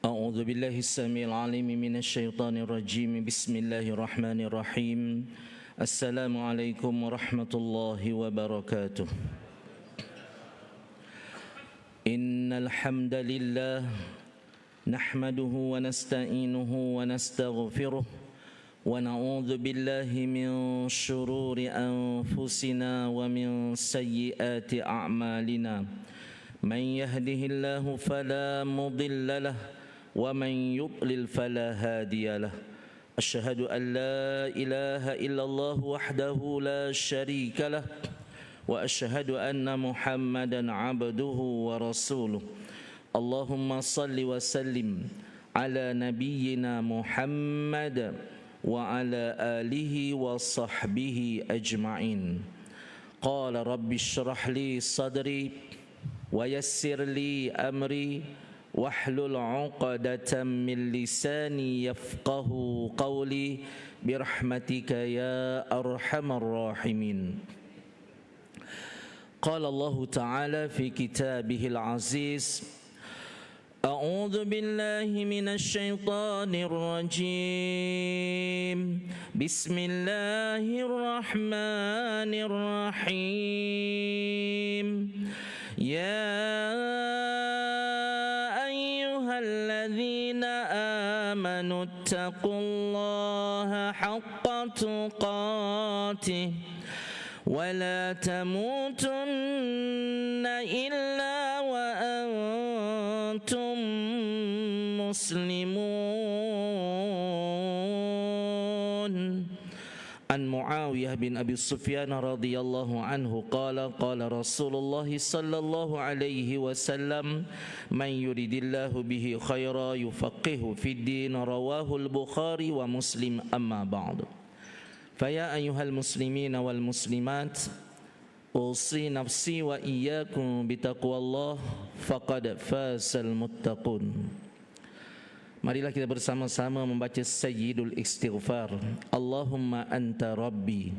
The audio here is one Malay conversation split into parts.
أعوذ بالله السميع العليم من الشيطان الرجيم بسم الله الرحمن الرحيم السلام عليكم ورحمة الله وبركاته إن الحمد لله نحمده ونستعينه ونستغفره ونعوذ بالله من شرور أنفسنا ومن سيئات أعمالنا من يهده الله فلا مضل له ومن يضلل فلا هادي له أشهد أن لا إله إلا الله وحده لا شريك له وأشهد أن محمدا عبده ورسوله اللهم صل وسلم على نبينا محمد وعلى آله وصحبه أجمعين قال رب اشرح لي صدري ويسر لي أمري واحلل عقدة من لساني يفقه قولي برحمتك يا أرحم الراحمين قال الله تعالى في كتابه العزيز أعوذ بالله من الشيطان الرجيم بسم الله الرحمن الرحيم يا أيها الذين آمنوا اتقوا الله حق تقاته ولا تموتن إلا وأنتم مسلمون عن معاوية بن أبي سفيان رضي الله عنه قال قال رسول الله صلى الله عليه وسلم من يريد الله به خيرا يفقهه في الدين رواه البخاري ومسلم أما بعد فيا أيها المسلمين والمسلمات أوصي نفسي وإياكم بتقوى الله فقد فاز المتقون. Marilah kita bersama-sama membaca Sayyidul Istighfar. Allahumma anta rabbi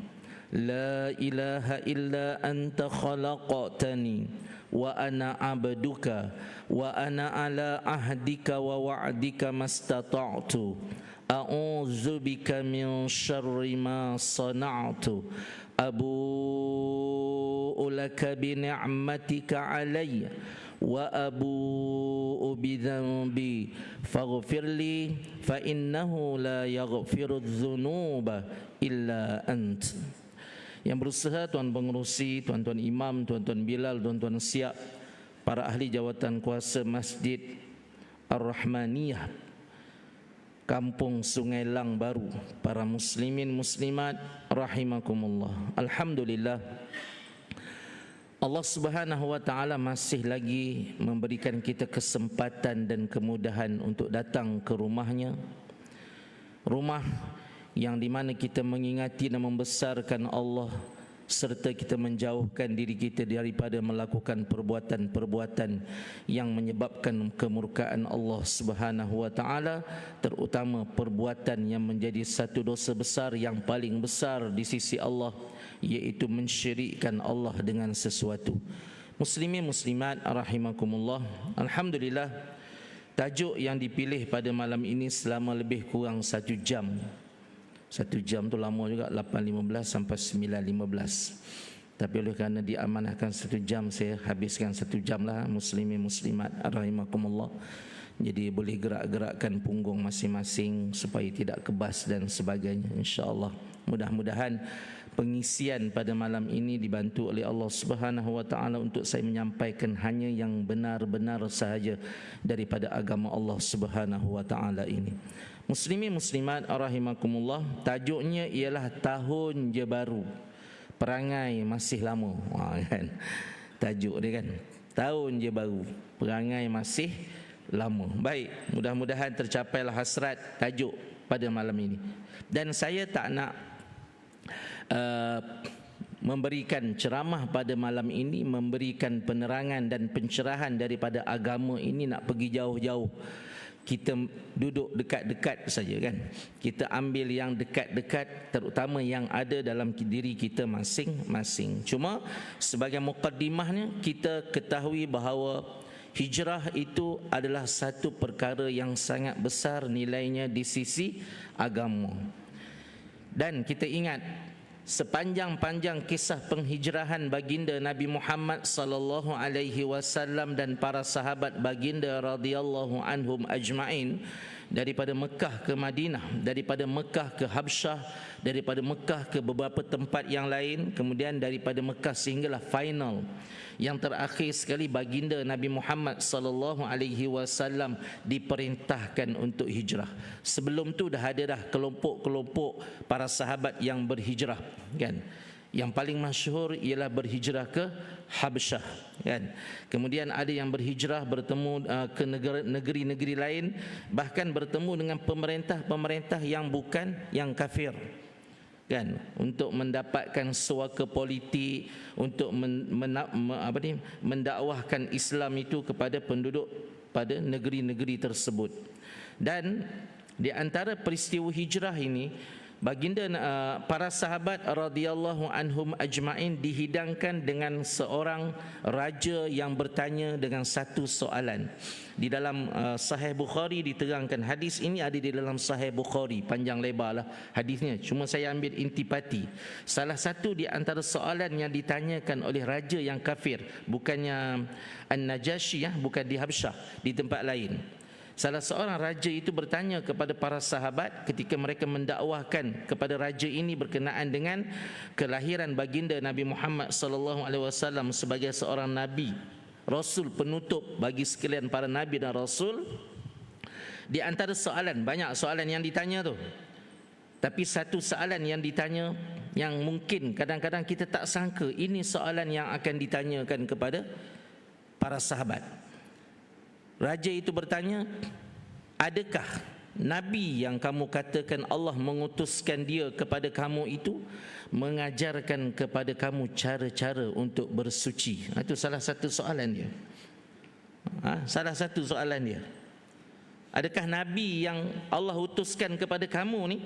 la ilaha illa anta khalaqtani wa ana abduka wa ana ala ahdika wa wa'dika mastata'tu a'udzu bika min syarri ma sana'tu abu'u laka bi ni'matika alayya wa abu'u bi dhanbi faghfir li fa innahu la yaghfiru dzunuba illa ant. Yang berusaha tuan pengerusi, tuan-tuan imam, tuan-tuan Bilal, tuan-tuan Siap, para ahli jawatan kuasa Masjid Ar-Rahmaniyah Kampung Sungai Lang Baru, para muslimin muslimat rahimakumullah. Alhamdulillah, Allah Subhanahu wa taala masih lagi memberikan kita kesempatan dan kemudahan untuk datang ke rumahnya. Rumah yang di mana kita mengingati dan membesarkan Allah serta kita menjauhkan diri kita daripada melakukan perbuatan-perbuatan yang menyebabkan kemurkaan Allah Subhanahu wa taala, terutama perbuatan yang menjadi satu dosa besar yang paling besar di sisi Allah, yaitu mensyirikkan Allah dengan sesuatu. Muslimin muslimat rahimakumullah. Alhamdulillah, tajuk yang dipilih pada malam ini selama lebih kurang 1 jam. 1 jam tu lama juga, 8.15 sampai 9.15. Tapi oleh kerana diamanahkan 1 jam, saya habiskan 1 jam lah. Muslimin muslimat rahimakumullah. Jadi boleh gerak-gerakkan punggung masing-masing supaya tidak kebas dan sebagainya, insya-Allah. Mudah-mudahan pengisian pada malam ini dibantu oleh Allah Subhanahu wa taala untuk saya menyampaikan hanya yang benar-benar sahaja daripada agama Allah Subhanahu wa taala ini. Muslimin muslimat rahimakumullah, tajuknya ialah tahun je baru, perangai masih lama. Kan tajuk dia kan, tahun je baru, perangai masih lama. Baik, mudah-mudahan tercapailah hasrat tajuk pada malam ini. Dan saya tak nak memberikan ceramah pada malam ini, memberikan penerangan dan pencerahan daripada agama ini nak pergi jauh-jauh. Kita duduk dekat-dekat saja kan. Kita ambil yang dekat-dekat, terutama yang ada dalam diri kita masing-masing. Cuma sebagai mukaddimahnya, kita ketahui bahawa hijrah itu adalah satu perkara yang sangat besar nilainya di sisi agama. Dan kita ingat sepanjang-panjang kisah penghijrahan baginda Nabi Muhammad sallallahu alaihi wasallam dan para sahabat baginda radhiyallahu anhum ajmain, daripada Mekah ke Madinah, daripada Mekah ke Habsyah, daripada Mekah ke beberapa tempat yang lain, kemudian daripada Mekah sehinggalah final yang terakhir sekali baginda Nabi Muhammad sallallahu alaihi wasallam diperintahkan untuk hijrah. Sebelum tu dah ada dah kelompok-kelompok para sahabat yang berhijrah, kan. Yang paling masyhur ialah berhijrah ke Habsyah, kan. Kemudian ada yang berhijrah bertemu ke negeri-negeri lain, bahkan bertemu dengan pemerintah-pemerintah yang bukan yang kafir, kan, untuk mendapatkan suaka politik, untuk mendakwahkan Islam itu kepada penduduk pada negeri-negeri tersebut. Dan di antara peristiwa hijrah ini, baginda para sahabat radhiyallahu anhum ajmain dihidangkan dengan seorang raja yang bertanya dengan satu soalan. Di dalam Sahih Bukhari diterangkan, hadis ini ada di dalam Sahih Bukhari, panjang lebarlah hadisnya, cuma saya ambil intipati. Salah satu di antara soalan yang ditanyakan oleh raja yang kafir, bukannya An-Najasyi, bukan di Habsyah, di tempat lain. Salah seorang raja itu bertanya kepada para sahabat ketika mereka mendakwahkan kepada raja ini berkenaan dengan kelahiran baginda Nabi Muhammad sallallahu alaihi wasallam sebagai seorang nabi, rasul penutup bagi sekalian para nabi dan rasul. Di antara soalan, banyak soalan yang ditanya tu, tapi satu soalan yang ditanya yang mungkin kadang-kadang kita tak sangka ini soalan yang akan ditanyakan kepada para sahabat. Raja itu bertanya, adakah Nabi yang kamu katakan Allah mengutuskan dia kepada kamu itu mengajarkan kepada kamu cara-cara untuk bersuci? Itu salah satu soalan dia. Salah satu soalan dia. Adakah Nabi yang Allah utuskan kepada kamu ni,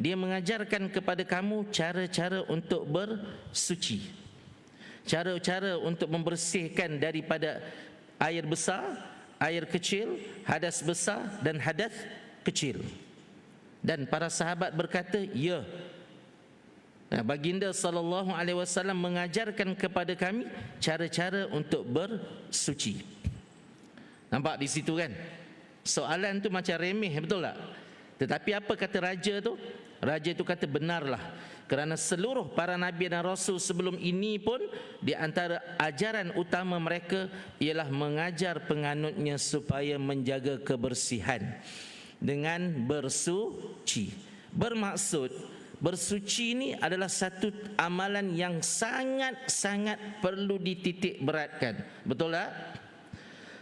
dia mengajarkan kepada kamu cara-cara untuk bersuci, cara-cara untuk membersihkan daripada air besar, air kecil, hadas besar dan hadas kecil? Dan para sahabat berkata, ya. Baginda sallallahu alaihi wasallam mengajarkan kepada kami cara-cara untuk bersuci. Nampak di situ kan? Soalan tu macam remeh, betul tak? Tetapi apa kata raja tu? Raja itu kata, benarlah, kerana seluruh para nabi dan rasul sebelum ini pun di antara ajaran utama mereka ialah mengajar penganutnya supaya menjaga kebersihan dengan bersuci. Bermaksud bersuci ini adalah satu amalan yang sangat-sangat perlu dititik beratkan. Betul tak?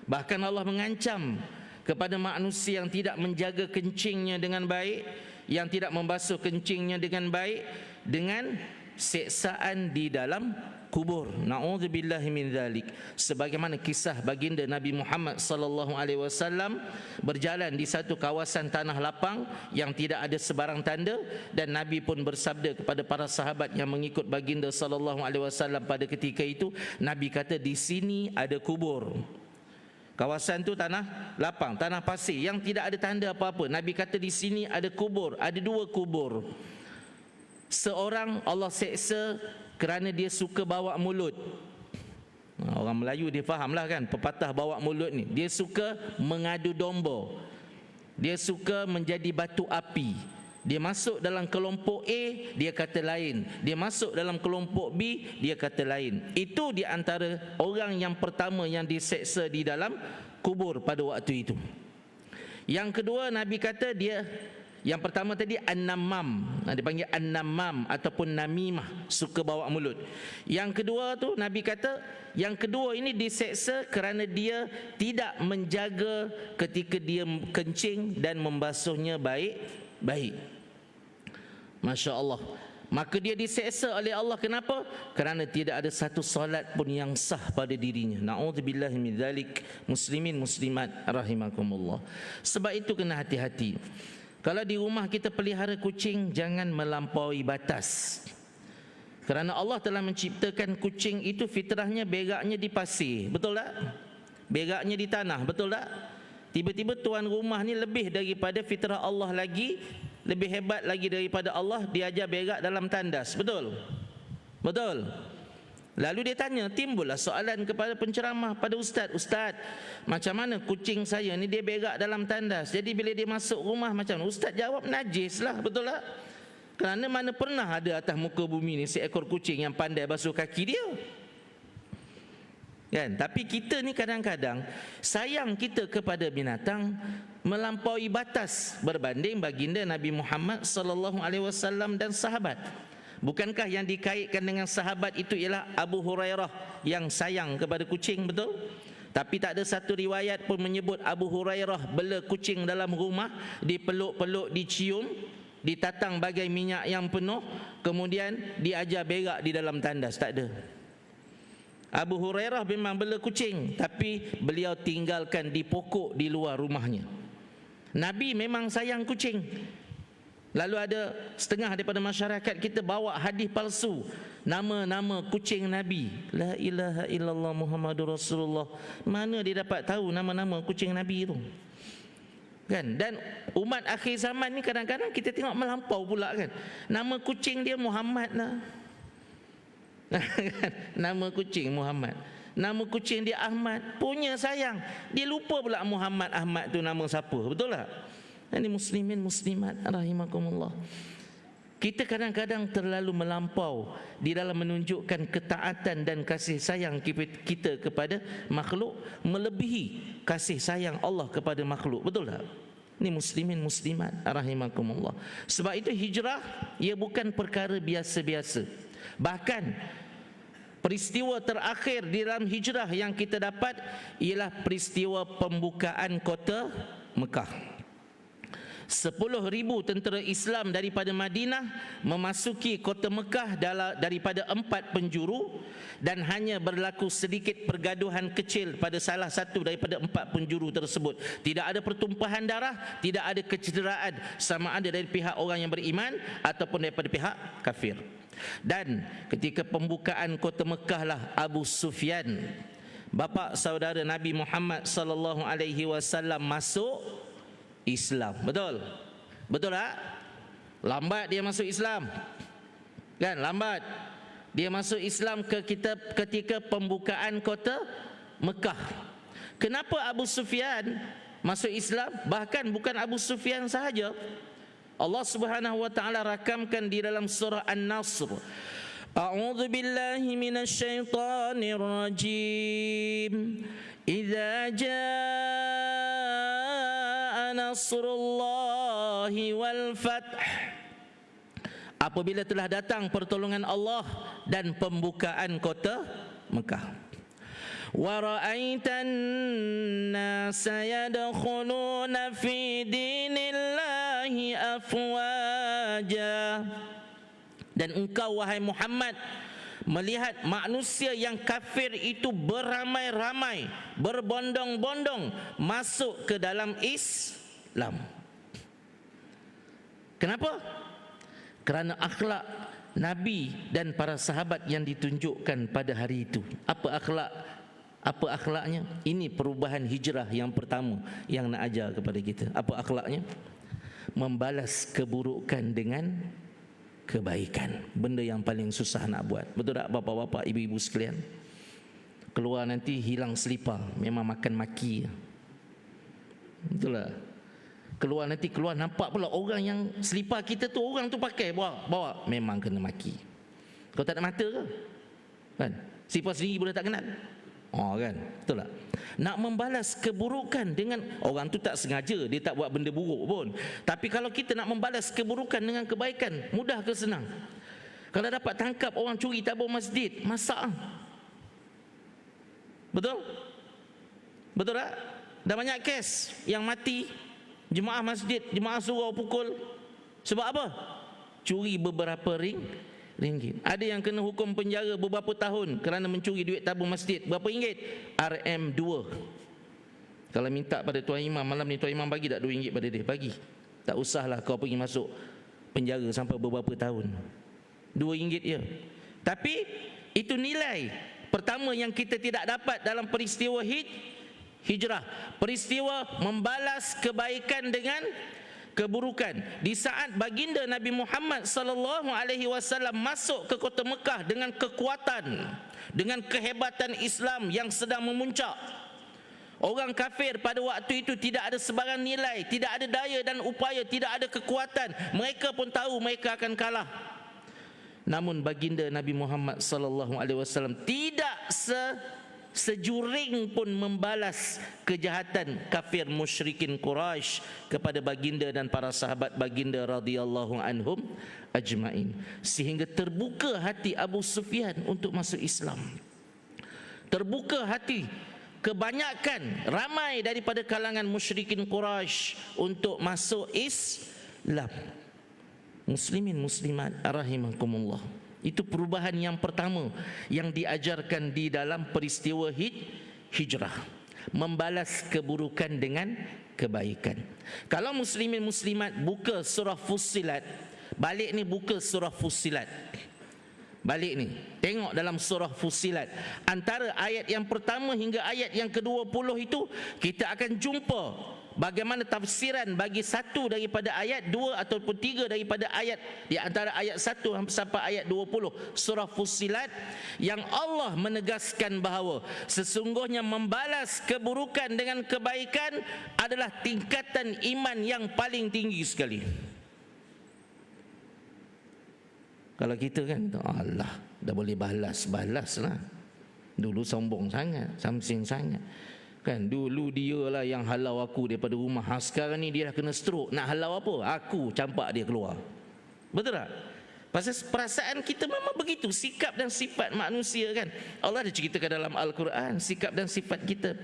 Bahkan Allah mengancam kepada manusia yang tidak menjaga kencingnya dengan baik, yang tidak membasuh kencingnya dengan baik, dengan siksaan di dalam kubur. Na'udzubillahi min dzalik. Sebagaimana kisah baginda Nabi Muhammad sallallahu alaihi wasallam berjalan di satu kawasan tanah lapang yang tidak ada sebarang tanda, dan Nabi pun bersabda kepada para sahabat yang mengikut baginda sallallahu alaihi wasallam pada ketika itu, Nabi kata, di sini ada kubur. Kawasan tu tanah lapang, tanah pasir yang tidak ada tanda apa-apa. Nabi kata di sini ada kubur, ada dua kubur. Seorang Allah seksa kerana dia suka bawa mulut. Orang Melayu dia fahamlah kan, pepatah bawa mulut ni. Dia suka mengadu domba, dia suka menjadi batu api. Dia masuk dalam kelompok A, dia kata lain. Dia masuk dalam kelompok B, dia kata lain. Itu di antara orang yang pertama yang diseksa di dalam kubur pada waktu itu. Yang kedua, Nabi kata dia, yang pertama tadi an-namam, dipanggil an-namam ataupun namimah, suka bawa mulut. Yang kedua tu Nabi kata, yang kedua ini diseksa kerana dia tidak menjaga ketika dia kencing dan membasuhnya baik-baik. Masya Allah. Maka dia diseksa oleh Allah. Kenapa? Kerana tidak ada satu solat pun yang sah pada dirinya. Na'udzubillahi min dzalik. Muslimin muslimat rahimakumullah. Sebab itu kena hati-hati. Kalau di rumah kita pelihara kucing, jangan melampaui batas. Kerana Allah telah menciptakan kucing itu fitrahnya beraknya di pasir. Betul tak? beraknya di tanah, betul tak? Tiba-tiba tuan rumah ni lebih daripada fitrah Allah lagi, lebih hebat lagi daripada Allah, dia ajar berak dalam tandas, betul? Betul? Lalu dia tanya, timbullah soalan kepada penceramah, pada ustaz, "Ustaz, macam mana kucing saya ni dia berak dalam tandas, jadi bila dia masuk rumah macam mana?" Ustaz jawab, najis lah, betul tak? Kerana mana pernah ada atas muka bumi ni seekor kucing yang pandai basuh kaki dia, kan? Tapi kita ni kadang-kadang sayang kita kepada binatang melampaui batas berbanding baginda Nabi Muhammad sallallahu alaihi wasallam dan sahabat. Bukankah yang dikaitkan dengan sahabat itu ialah Abu Hurairah yang sayang kepada kucing, betul? Tapi tak ada satu riwayat pun menyebut Abu Hurairah bela kucing dalam rumah, dipeluk-peluk, dicium, ditatang bagai minyak yang penuh, kemudian diajar berak di dalam tandas. Tak ada. Abu Hurairah memang bela kucing, tapi beliau tinggalkan di pokok di luar rumahnya. Nabi memang sayang kucing. Lalu ada setengah daripada masyarakat kita bawa hadis palsu, nama-nama kucing Nabi. La ilaha illallah Muhammadur Rasulullah. Mana dia dapat tahu nama-nama kucing Nabi itu? Kan? Dan umat akhir zaman ni kadang-kadang kita tengok melampau pula, kan? Nama kucing dia Muhammad lah. Nama kucing Muhammad, nama kucing dia Ahmad, punya sayang. Dia lupa pula Muhammad Ahmad tu nama siapa, betul tak? Ini muslimin muslimat rahimakumullah. Kita kadang-kadang terlalu melampau di dalam menunjukkan ketaatan dan kasih sayang kita kepada makhluk, melebihi kasih sayang Allah kepada makhluk, betul tak? Ini muslimin muslimat rahimakumullah. Sebab itu hijrah ia bukan perkara biasa-biasa. Bahkan peristiwa terakhir di dalam hijrah yang kita dapat ialah peristiwa pembukaan kota Mekah. 10,000 tentera Islam daripada Madinah memasuki kota Mekah daripada 4 penjuru, dan hanya berlaku sedikit pergaduhan kecil pada salah satu daripada 4 penjuru tersebut. Tidak ada pertumpahan darah, tidak ada kecederaan sama ada dari pihak orang yang beriman ataupun daripada pihak kafir. Dan ketika pembukaan kota Mekah lah Abu Sufyan, bapa saudara Nabi Muhammad sallallahu alaihi wasallam, masuk Islam. Betul? Betul tak? Lambat dia masuk Islam, kan? Lambat dia masuk Islam ketika pembukaan kota Mekah. Kenapa Abu Sufyan masuk Islam? Bahkan bukan Abu Sufyan sahaja. Allah Subhanahu wa taala rakamkan di dalam surah An-Nasr, A'udzu billahi minasyaitonir rajim. Idza jaa nasrullahi wal fath. Apabila telah datang pertolongan Allah dan pembukaan kota Mekah. Wa ra'aitan nasa yadkhuluna fi dinillahi afwaja. Dan engkau wahai Muhammad melihat manusia yang kafir itu beramai-ramai, berbondong-bondong masuk ke dalam Islam. Kenapa? Kerana akhlak Nabi dan para sahabat yang ditunjukkan pada hari itu. Apa akhlak? Apa akhlaknya? Ini perubahan hijrah yang pertama yang nak ajar kepada kita. Apa akhlaknya? Membalas keburukan dengan kebaikan. Benda yang paling susah nak buat. Betul tak bapa-bapa, ibu-ibu sekalian? Keluar nanti hilang selipar, memang makan maki. Betul tak? Keluar nanti nampak pula orang yang selipar kita tu, orang tu pakai bawa, memang kena maki. Kau tak ada mata ke? Kan? Selipar sendiri boleh tak kenal. Oh kan? Betul tak? Nak membalas keburukan dengan orang tu tak sengaja, dia tak buat benda buruk pun. Tapi kalau kita nak membalas keburukan dengan kebaikan, mudah ke senang? Kalau dapat tangkap orang curi tabung masjid, masak. Betul? Betul tak? Dah banyak kes yang mati jemaah masjid, jemaah surau pukul. Sebab apa? Curi beberapa ringgit. Ada yang kena hukum penjara beberapa tahun kerana mencuri duit tabung masjid. Berapa ringgit? RM2. Kalau minta pada tuan imam, malam ni tuan imam bagi tak RM2 pada dia? Bagi. Tak usahlah kau pergi masuk penjara sampai beberapa tahun. RM2 je. Tapi itu nilai pertama yang kita tidak dapat dalam peristiwa hijrah, peristiwa membalas kebaikan dengan keburukan. Di saat baginda Nabi Muhammad sallallahu alaihi wasallam masuk ke kota Mekah dengan kekuatan, dengan kehebatan Islam yang sedang memuncak, orang kafir pada waktu itu tidak ada sebarang nilai, tidak ada daya dan upaya, tidak ada kekuatan. Mereka pun tahu mereka akan kalah. Namun baginda Nabi Muhammad sallallahu alaihi wasallam tidak sejuring pun membalas kejahatan kafir musyrikin Quraisy kepada baginda dan para sahabat baginda radhiyallahu anhum ajmain, sehingga terbuka hati Abu Sufyan untuk masuk Islam. Terbuka hati kebanyakan, ramai daripada kalangan musyrikin Quraisy untuk masuk Islam. Muslimin muslimat rahimakumullah. Itu perubahan yang pertama yang diajarkan di dalam peristiwa hijrah, membalas keburukan dengan kebaikan. Kalau muslimin muslimat buka surah Fussilat, balik ni buka surah Fussilat. Balik ni, tengok dalam surah Fussilat, antara ayat yang pertama hingga ayat yang ke-20 itu kita akan jumpa bagaimana tafsiran bagi satu daripada ayat, dua ataupun tiga daripada ayat di antara ayat 1 sampai ayat 20 surah Fussilat, yang Allah menegaskan bahawa sesungguhnya membalas keburukan dengan kebaikan adalah tingkatan iman yang paling tinggi sekali. Kalau kita kan, Allah dah boleh balas lah. Dulu sombong sangat, samsing sangat. Kan dulu dia lah yang halau aku daripada rumah. Sekarang ni dia dah kena stroke. Nak halau apa? Aku campak dia keluar. Betul tak? Pasal perasaan kita memang begitu, sikap dan sifat manusia kan. Allah dah ceritakan dalam Al-Quran sikap dan sifat kita.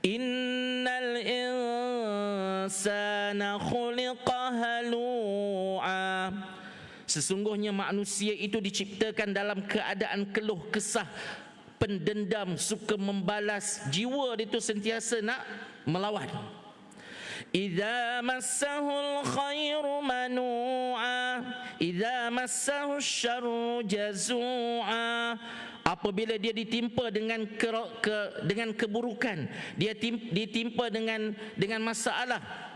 Innal insana khuliqa halu'a. Sesungguhnya manusia itu diciptakan dalam keadaan keluh kesah, pendendam, suka membalas. Jiwa dia itu sentiasa nak melawan. Idza massahul khairu manu'a, idza massahu syarru jazua. Apabila dia ditimpa dengan keburukan, dia ditimpa dengan masalah,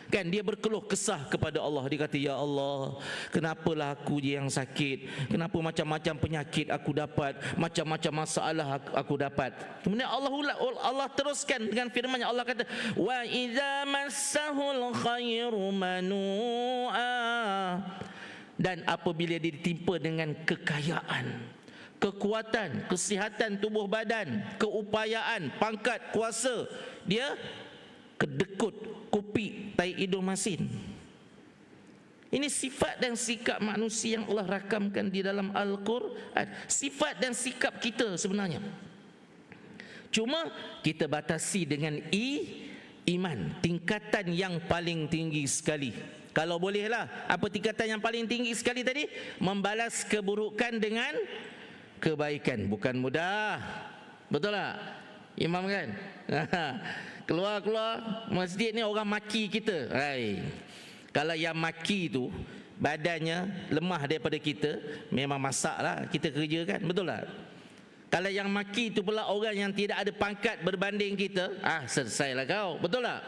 kan dia berkeluh kesah kepada Allah. Dia kata, ya Allah, kenapalah aku je yang sakit, kenapa macam-macam penyakit aku dapat, macam-macam masalah aku dapat. Kemudian Allah teruskan dengan firman-Nya. Allah kata, wa idza massahul khairu manu'a. Dan apabila dia ditimpa dengan kekayaan, kekuatan, kesihatan tubuh badan, keupayaan, pangkat, kuasa, dia kedekut, kupik, tai hidung masin. Ini sifat dan sikap manusia yang Allah rakamkan di dalam Al-Quran. Sifat dan sikap kita sebenarnya. Cuma kita batasi dengan iman, tingkatan yang paling tinggi sekali. Kalau bolehlah, apa tingkatan yang paling tinggi sekali tadi? Membalas keburukan dengan kebaikan. Bukan mudah. Betul tak? Imam kan? Keluar masjid ni orang maki kita. Kalau yang maki tu badannya lemah daripada kita, memang masaklah kita kerja kan, betul tak? Kalau yang maki tu pula orang yang tidak ada pangkat berbanding kita, selesailah kau, betul tak?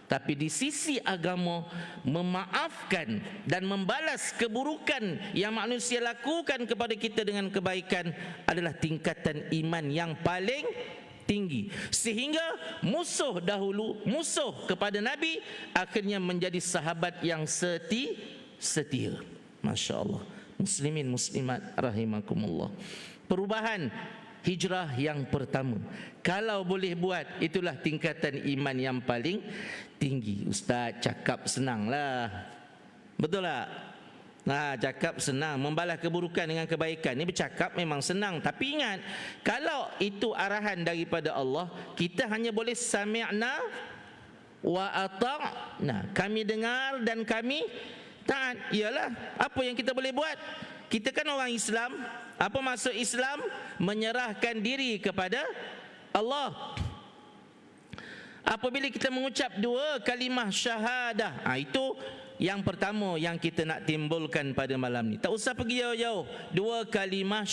Tapi di sisi agama, memaafkan dan membalas keburukan yang manusia lakukan kepada kita dengan kebaikan adalah tingkatan iman yang paling tinggi. Sehingga musuh dahulu, musuh kepada Nabi, akhirnya menjadi sahabat yang setia. Masya Allah. Muslimin muslimat rahimakumullah. Perubahan hijrah yang pertama, kalau boleh buat, itulah tingkatan iman yang paling tinggi. Ustaz cakap senanglah, betul tak? Cakap senang, membalas keburukan dengan kebaikan ni bercakap memang senang. Tapi ingat, kalau itu arahan daripada Allah, kita hanya boleh sami'na wa ata'na, kami dengar dan kami taat. Iyalah, apa yang kita boleh buat? Kita kan orang Islam. Apa maksud Islam? Menyerahkan diri kepada Allah. Apabila kita mengucap dua kalimah syahadah, itu yang pertama yang kita nak timbulkan pada malam ni. Tak usah pergi jauh-jauh. Dua kalimah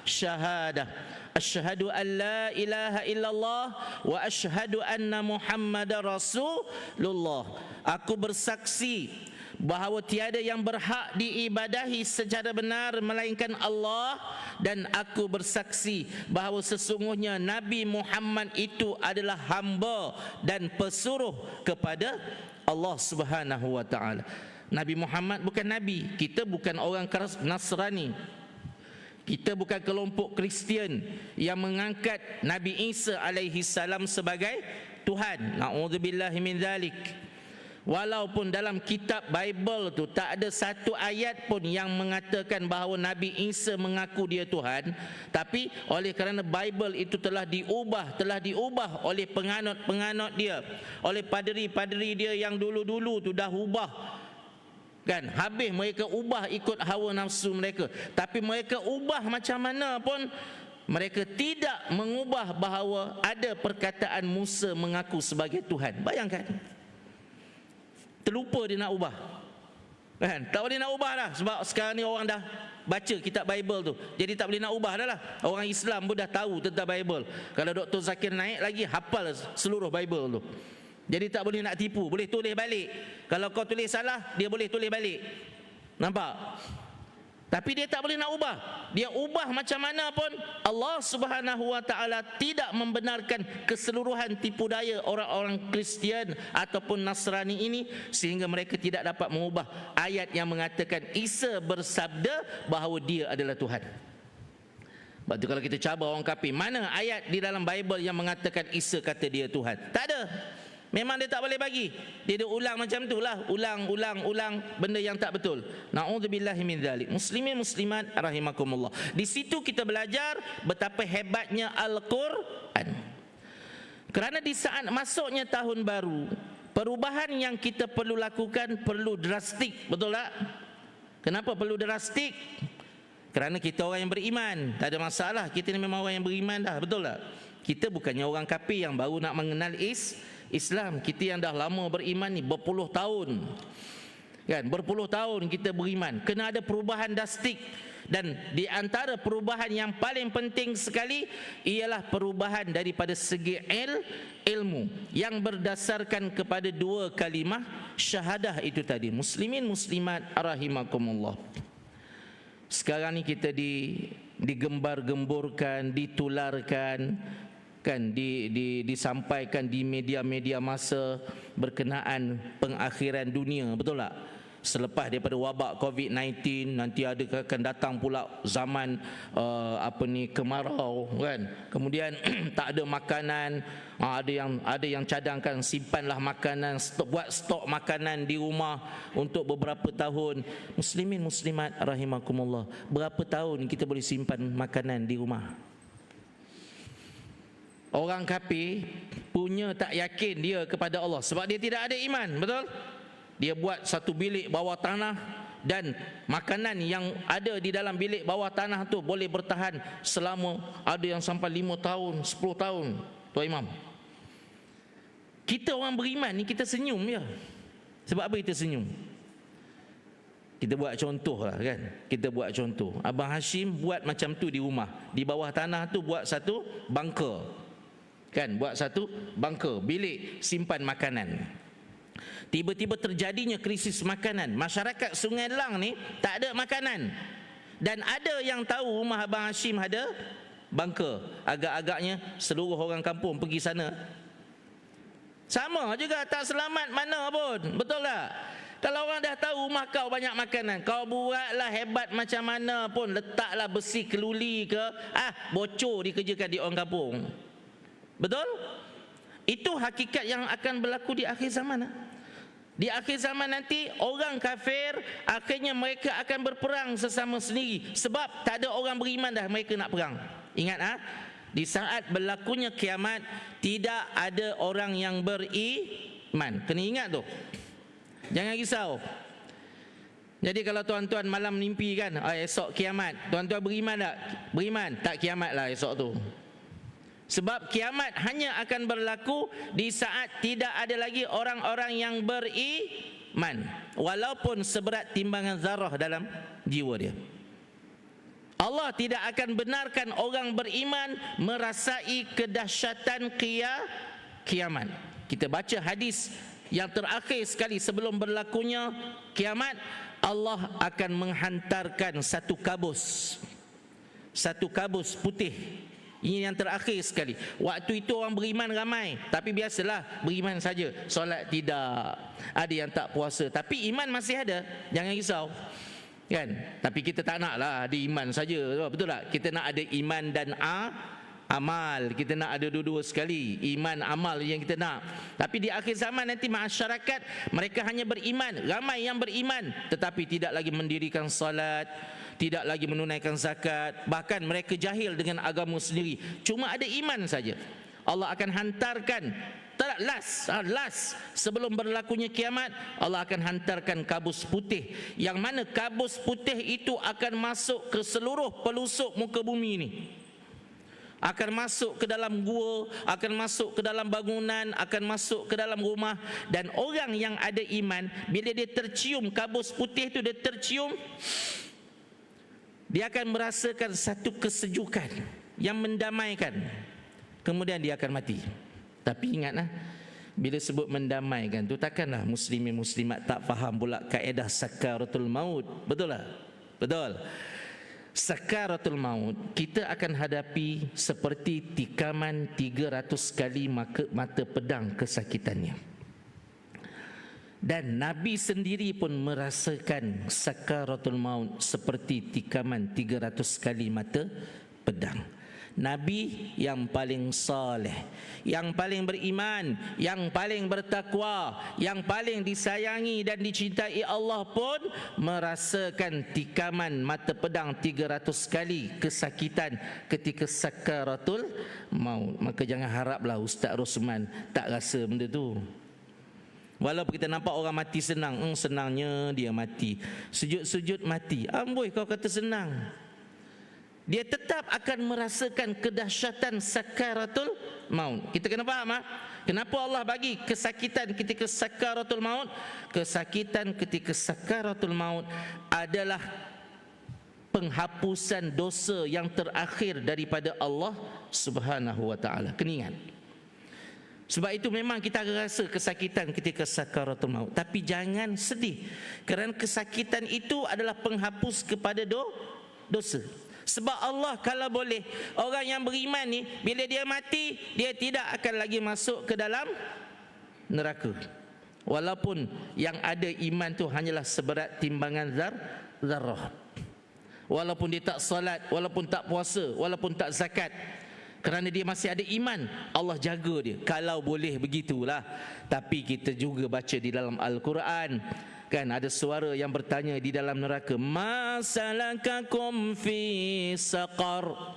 syahadah. Asyhadu an la ilaha illallah wa asyhadu anna Muhammadar Rasulullah. Aku bersaksi bahawa tiada yang berhak diibadahi secara benar melainkan Allah, dan aku bersaksi bahawa sesungguhnya Nabi Muhammad itu adalah hamba dan pesuruh kepada Allah Subhanahu wa taala. Nabi Muhammad bukan nabi, kita bukan orang Nasrani. Kita bukan kelompok Kristian yang mengangkat Nabi Isa alaihi salam sebagai Tuhan. Na'udzubillahi min zalik. Walaupun dalam kitab Bible tu tak ada satu ayat pun yang mengatakan bahawa Nabi Isa mengaku dia Tuhan, tapi oleh kerana Bible itu telah diubah oleh penganut-penganut dia, oleh paderi-paderi dia yang dulu-dulu tu dah ubah, kan? Habis mereka ubah ikut hawa nafsu mereka. Tapi mereka ubah macam mana pun, mereka tidak mengubah bahawa ada perkataan Musa mengaku sebagai Tuhan. Bayangkan, terlupa dia nak ubah, kan? Tak boleh nak ubah dah, sebab sekarang ni orang dah baca kitab Bible tu, jadi tak boleh nak ubah dah lah. Orang Islam pun dah tahu tentang Bible. Kalau Dr. Zakir Naik lagi hafal seluruh Bible tu, jadi tak boleh nak tipu, boleh tulis balik. Kalau kau tulis salah, dia boleh tulis balik. Nampak? Tapi dia tak boleh nak ubah. Dia ubah macam mana pun, Allah Subhanahu wa taala tidak membenarkan keseluruhan tipu daya orang-orang Kristian ataupun Nasrani ini, sehingga mereka tidak dapat mengubah ayat yang mengatakan Isa bersabda bahawa dia adalah Tuhan. Sebab tu kalau kita cabar orang kafir, mana ayat di dalam Bible yang mengatakan Isa kata dia Tuhan? Tak ada. Memang dia tak boleh bagi. Dia ulang macam itulah, ulang benda yang tak betul. Na'udzubillahi min dzalik. Muslimin muslimat rahimakumullah. Di situ kita belajar betapa hebatnya Al-Quran. Kerana di saat masuknya tahun baru, perubahan yang kita perlu lakukan perlu drastik, betul tak? Kenapa perlu drastik? Kerana kita orang yang beriman, tak ada masalah. Kita ni memang orang yang beriman dah, betul tak? Kita bukannya orang kafir yang baru nak mengenal Islam. Kita yang dah lama beriman ni, berpuluh tahun, kan? Berpuluh tahun kita beriman. Kena ada perubahan drastik. Dan di antara perubahan yang paling penting sekali ialah perubahan daripada segi ilmu yang berdasarkan kepada dua kalimah syahadah itu tadi. Muslimin muslimat rahimakumullah. Sekarang ni kita digembar-gemburkan, ditularkan, kan, disampaikan di media-media masa berkenaan pengakhiran dunia, betul tak? Selepas daripada wabak COVID-19, nanti akan datang pula zaman kemarau, kan? Kemudian tak ada makanan, ada yang cadangkan simpanlah makanan, buat stok makanan di rumah untuk beberapa tahun. Muslimin muslimat rahimakumullah, berapa tahun kita boleh simpan makanan di rumah? Orang kafir punya tak yakin dia kepada Allah sebab dia tidak ada iman, betul? Dia buat satu bilik bawah tanah, dan makanan yang ada di dalam bilik bawah tanah tu boleh bertahan selama, ada yang sampai 5 tahun, 10 tahun. Tuan Imam, kita orang beriman ni kita senyum je. Sebab apa kita senyum? Kita buat contoh lah, kan? Kita buat contoh. Abang Hashim buat macam tu di rumah. Di bawah tanah tu buat satu bunker, kan? Buat satu bunker, bilik simpan makanan. Tiba-tiba terjadinya krisis makanan. Masyarakat Sungai Lang ni tak ada makanan. Dan ada yang tahu rumah Abang Hashim ada bunker. Agak-agaknya seluruh orang kampung pergi sana. Sama juga, tak selamat mana pun, betul tak? Kalau orang dah tahu rumah kau banyak makanan, kau buatlah hebat macam mana pun, letaklah besi keluli ke, bocor dikerjakan di orang kampung. Betul? Itu hakikat yang akan berlaku di akhir zaman. Di akhir zaman nanti, orang kafir akhirnya mereka akan berperang sesama sendiri. Sebab tak ada orang beriman dah, mereka nak perang. Ingat, di saat berlakunya kiamat, tidak ada orang yang beriman. Kena ingat tu. Jangan risau. Jadi kalau tuan-tuan malam mimpi, kan, esok kiamat, tuan-tuan beriman tak? Beriman, tak kiamat lah esok tu. Sebab kiamat hanya akan berlaku di saat tidak ada lagi orang-orang yang beriman, walaupun seberat timbangan zarah dalam jiwa dia. Allah tidak akan benarkan orang beriman merasai kedahsyatan kiamat. Kita baca hadis yang terakhir sekali sebelum berlakunya kiamat, Allah akan menghantarkan satu kabus putih. Ini yang terakhir sekali. Waktu itu orang beriman ramai, tapi biasalah beriman saja, solat tidak. Ada yang tak puasa, tapi iman masih ada. Jangan risau, kan? Tapi kita tak naklah ada iman saja, betul tak? Kita nak ada iman dan amal. Kita nak ada dua-dua sekali, iman amal yang kita nak. Tapi di akhir zaman nanti masyarakat mereka hanya beriman, ramai yang beriman, tetapi tidak lagi mendirikan salat, tidak lagi menunaikan zakat, bahkan mereka jahil dengan agama sendiri, cuma ada iman saja. Allah akan hantarkan last sebelum berlakunya kiamat, Allah akan hantarkan kabus putih, yang mana kabus putih itu akan masuk ke seluruh pelusuk muka bumi ini. Akan masuk ke dalam gua, akan masuk ke dalam bangunan, akan masuk ke dalam rumah. Dan orang yang ada iman, bila dia tercium kabus putih itu, dia tercium, dia akan merasakan satu kesejukan yang mendamaikan. Kemudian dia akan mati. Tapi ingatlah, bila sebut mendamaikan tu, takkanlah muslimin muslimat tak faham pula kaedah sakaratul maut. Betul tak? Betul. Sakaratul maut kita akan hadapi seperti tikaman 300 kali mata pedang kesakitannya. Dan Nabi sendiri pun merasakan sakaratul maut seperti tikaman 300 kali mata pedang. Nabi yang paling saleh, yang paling beriman, yang paling bertakwa, yang paling disayangi dan dicintai Allah pun merasakan tikaman mata pedang 300 kali kesakitan ketika sakaratul maut. Maka jangan haraplah Ustaz Rosman tak rasa benda tu. Walaupun kita nampak orang mati senang, senangnya dia mati, sujud-sujud mati, amboi kau kata senang. Dia tetap akan merasakan kedahsyatan sakaratul maut. Kita kena faham, kenapa Allah bagi kesakitan ketika sakaratul maut? Kesakitan ketika sakaratul maut adalah penghapusan dosa yang terakhir daripada Allah Subhanahu wa taala. Kena ingat. Sebab itu memang kita akan rasa kesakitan ketika sakaratul maut, tapi jangan sedih, kerana kesakitan itu adalah penghapus kepada dosa. Sebab Allah kalau boleh, orang yang beriman ni bila dia mati, dia tidak akan lagi masuk ke dalam neraka. Walaupun yang ada iman tu hanyalah seberat timbangan zarah. Walaupun dia tak salat, walaupun tak puasa, walaupun tak zakat, kerana dia masih ada iman, Allah jaga dia. Kalau boleh begitulah. Tapi kita juga baca di dalam Al-Quran, kan ada suara yang bertanya di dalam neraka, ma salakakum fi saqar,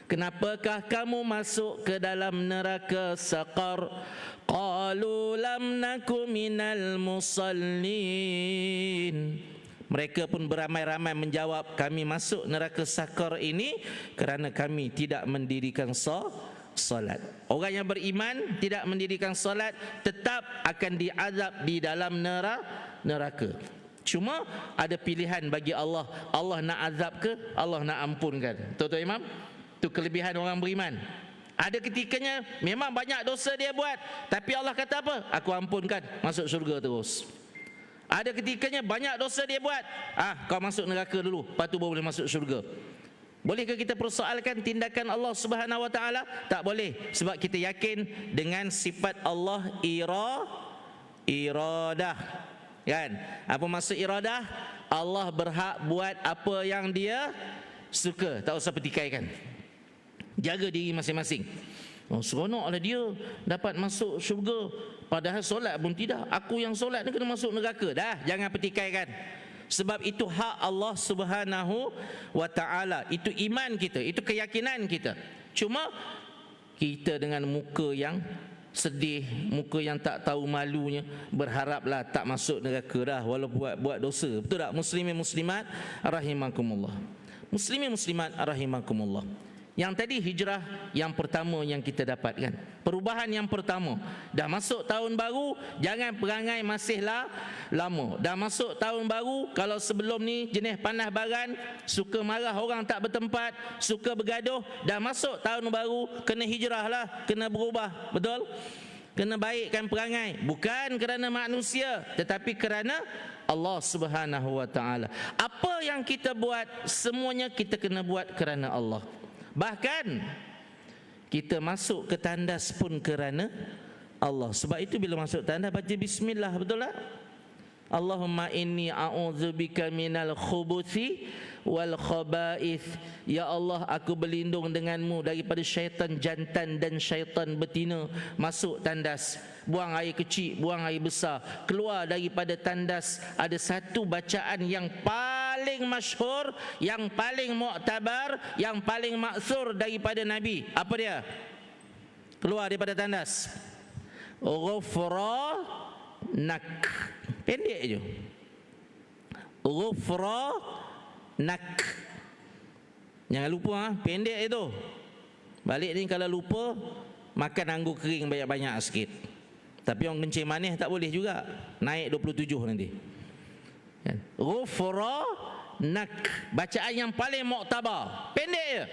kenapakah kamu masuk ke dalam neraka saqar? Qalu lam naku minal musallin, mereka pun beramai-ramai menjawab, kami masuk neraka saqar ini kerana kami tidak mendirikan solat. Orang yang beriman tidak mendirikan solat tetap akan diazab di dalam neraka. Cuma ada pilihan bagi Allah. Allah nak azab ke, Allah nak ampunkan. Tuan-tuan Imam, itu kelebihan orang beriman. Ada ketikanya memang banyak dosa dia buat, tapi Allah kata apa? Aku ampunkan, masuk syurga terus. Ada ketikanya banyak dosa dia buat, kau masuk neraka dulu, lepas tu baru boleh masuk syurga. Bolehkah kita persoalkan tindakan Allah Subhanahu wa taala? Tak boleh, sebab kita yakin dengan sifat Allah iradah. Kan? Apa maksud iradah? Allah berhak buat apa yang dia suka, tak usah petikaikan. Jaga diri masing-masing. Seronoklah dia dapat masuk syurga, padahal solat pun tidak. Aku yang solat ni kena masuk neraka. Dah, jangan petikaikan. Sebab itu hak Allah Subhanahu wa taala. Itu iman kita, itu keyakinan kita. Cuma kita dengan muka yang sedih, muka yang tak tahu malunya, berharaplah tak masuk neraka dah walaupun buat dosa. Betul tak muslimin muslimat rahimakumullah? Muslimin muslimat rahimakumullah. Yang tadi hijrah yang pertama yang kita dapatkan. Perubahan yang pertama. Dah masuk tahun baru, jangan perangai masihlah lama. Dah masuk tahun baru, kalau sebelum ni jenis panas baran, suka marah orang tak bertempat, suka bergaduh, dah masuk tahun baru, kena hijrah lah, kena berubah. Betul? Kena baikkan perangai. Bukan kerana manusia, tetapi kerana Allah Subhanahu wa ta'ala. Apa yang kita buat, semuanya kita kena buat kerana Allah. Bahkan kita masuk ke tandas pun kerana Allah. Sebab itu bila masuk tandas baca bismillah, betul tak? Allahumma inni a'udzubika minal khubuthi wal khaba'ith. Ya Allah, aku berlindung denganmu daripada syaitan jantan dan syaitan betina. Masuk tandas, buang air kecil, buang air besar, keluar daripada tandas. Ada satu bacaan yang paling masyhur, yang paling muktabar, yang paling maksur daripada Nabi. Apa dia? Keluar daripada tandas, ghufranak. Pendek je, ghufranak. Jangan lupa, pendek itu. Balik ni kalau lupa, makan anggur kering banyak-banyak sikit. Tapi orang kencing manis tak boleh juga, naik 27 nanti. Ghufranak, bacaan yang paling muktabar, pendek je.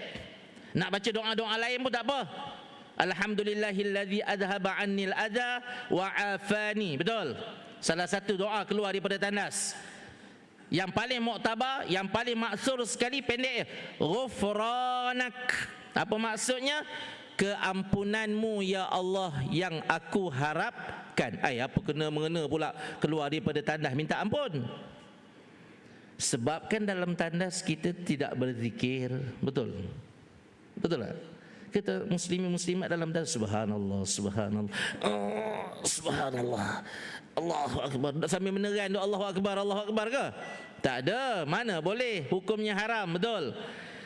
Nak baca doa-doa lain pun tak apa. Alhamdulillahilladzi adhaba 'annil adha wa 'afani. Betul? Salah satu doa keluar daripada tandas. Yang paling muktabar, yang paling maksur sekali, pendek je. Ghufranak. Apa maksudnya? Keampunanmu ya Allah yang aku harapkan. Apa kena-mengena pula keluar daripada tandas minta ampun? Sebabkan dalam tandas kita tidak berzikir. Betul? Betul tak? Kita muslimin muslimat dalam tandas, subhanallah, subhanallah, subhanallah, Allahu akbar, sambil meneran doa Allahu akbar, Allahu akbar ke? Tak ada, mana boleh, hukumnya haram. Betul?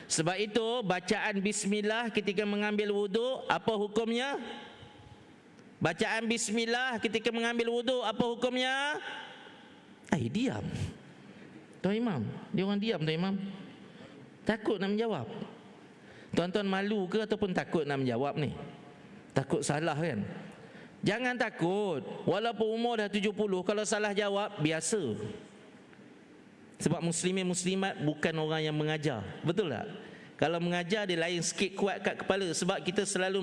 Sebab itu bacaan bismillah ketika mengambil wuduk, apa hukumnya? Bacaan bismillah ketika mengambil wuduk, apa hukumnya? Diam. Tuan Imam, dia orang diam, Tuan Imam. Takut nak menjawab. Tuan-tuan malu ke ataupun takut nak menjawab ni? Takut salah kan? Jangan takut. Walaupun umur dah 70, kalau salah jawab, biasa. Sebab muslimin muslimat bukan orang yang mengajar. Betul tak? Kalau mengajar dia lain sikit kuat kat kepala. Sebab kita selalu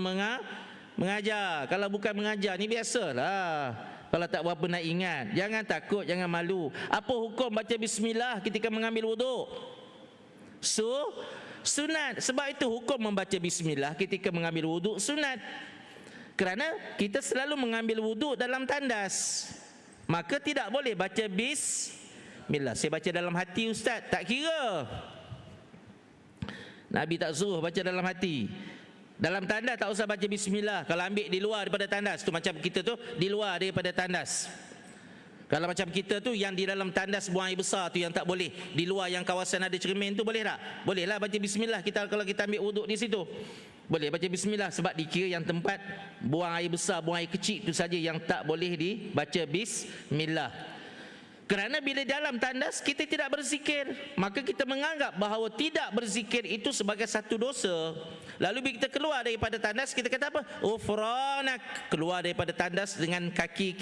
mengajar. Kalau bukan mengajar ni biasalah. Kalau tak berapa nak ingat. Jangan takut, jangan malu. Apa hukum baca bismillah ketika mengambil wuduk? Sunat. Sebab itu hukum membaca bismillah ketika mengambil wuduk sunat. Kerana kita selalu mengambil wuduk dalam tandas, maka tidak boleh baca bismillah. Saya baca dalam hati, ustaz, tak kira. Nabi tak suruh baca dalam hati. Dalam tandas tak usah baca bismillah. Kalau ambil di luar daripada tandas tu, macam kita tu di luar daripada tandas. Kalau macam kita tu yang di dalam tandas buang air besar tu yang tak boleh. Di luar yang kawasan ada cermin tu boleh tak? Bolehlah baca bismillah kita kalau kita ambil wuduk di situ. Boleh baca bismillah sebab dikira yang tempat buang air besar, buang air kecil tu saja yang tak boleh dibaca bismillah. Kerana bila dalam tandas kita tidak berzikir, maka kita menganggap bahawa tidak berzikir itu sebagai satu dosa. Lalu bila kita keluar daripada tandas, kita kata apa? Ghufranak, keluar daripada tandas dengan kaki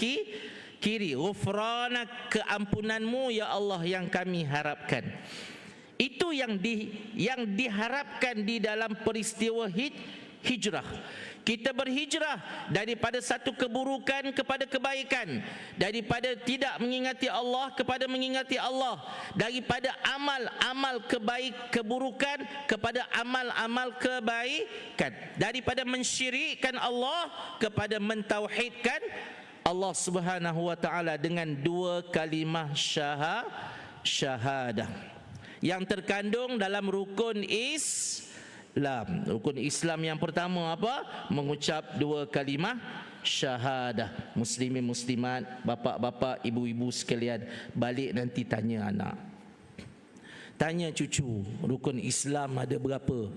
kiri. Ghufranak, keampunanmu ya Allah yang kami harapkan. Itu yang diharapkan di dalam peristiwa hijrah. Kita berhijrah daripada satu keburukan kepada kebaikan, daripada tidak mengingati Allah kepada mengingati Allah, daripada amal-amal keburukan kepada amal-amal kebaikan, daripada mensyirikkan Allah kepada mentauhidkan Allah Subhanahu wa taala dengan dua kalimah syahadah yang terkandung dalam rukun Islam. Rukun Islam yang pertama apa? Mengucap dua kalimah syahadah. Muslimin muslimat, bapa-bapa, ibu-ibu sekalian, balik nanti tanya anak, tanya cucu, rukun Islam ada berapa?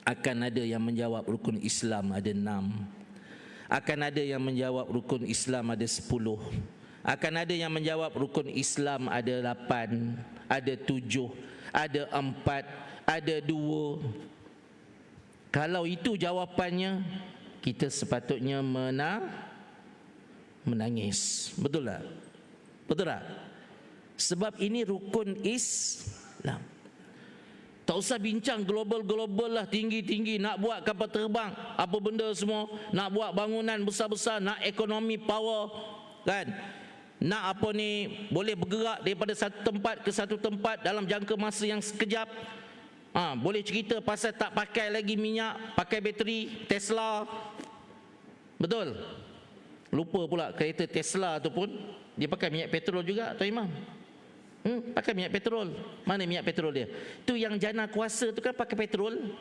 Akan ada yang menjawab rukun Islam ada 6. Akan ada yang menjawab rukun Islam ada 10. Akan ada yang menjawab rukun Islam ada 8, ada 7, ada 4, ada 2. Kalau itu jawapannya, kita sepatutnya menangis. Betul tak? Betul tak? Sebab ini rukun Islam. Tak usah bincang global lah, tinggi-tinggi, nak buat kapal terbang, apa benda semua, nak buat bangunan besar-besar, nak ekonomi power, kan? Nak apa ni, boleh bergerak daripada satu tempat ke satu tempat dalam jangka masa yang sekejap. Boleh cerita pasal tak pakai lagi minyak, pakai bateri Tesla. Betul? Lupa pula kereta Tesla tu pun dia pakai minyak petrol juga, Tuan Imam. Pakai minyak petrol. Mana minyak petrol dia? Tu yang jana kuasa tu kan pakai petrol,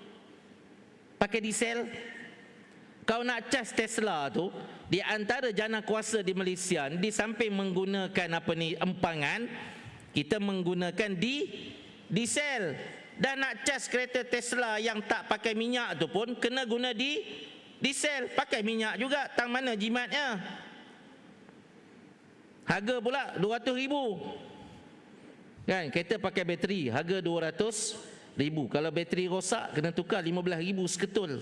pakai diesel. Kau nak cas Tesla tu, di antara jana kuasa di Malaysia, di samping menggunakan apa ni, empangan, kita menggunakan diesel. Dan nak cas kereta Tesla yang tak pakai minyak tu pun kena guna diesel, pakai minyak juga. Tang mana jimatnya? Harga pula 200,000. Kan, kereta pakai bateri harga 200,000. Kalau bateri rosak kena tukar 15,000 seketul.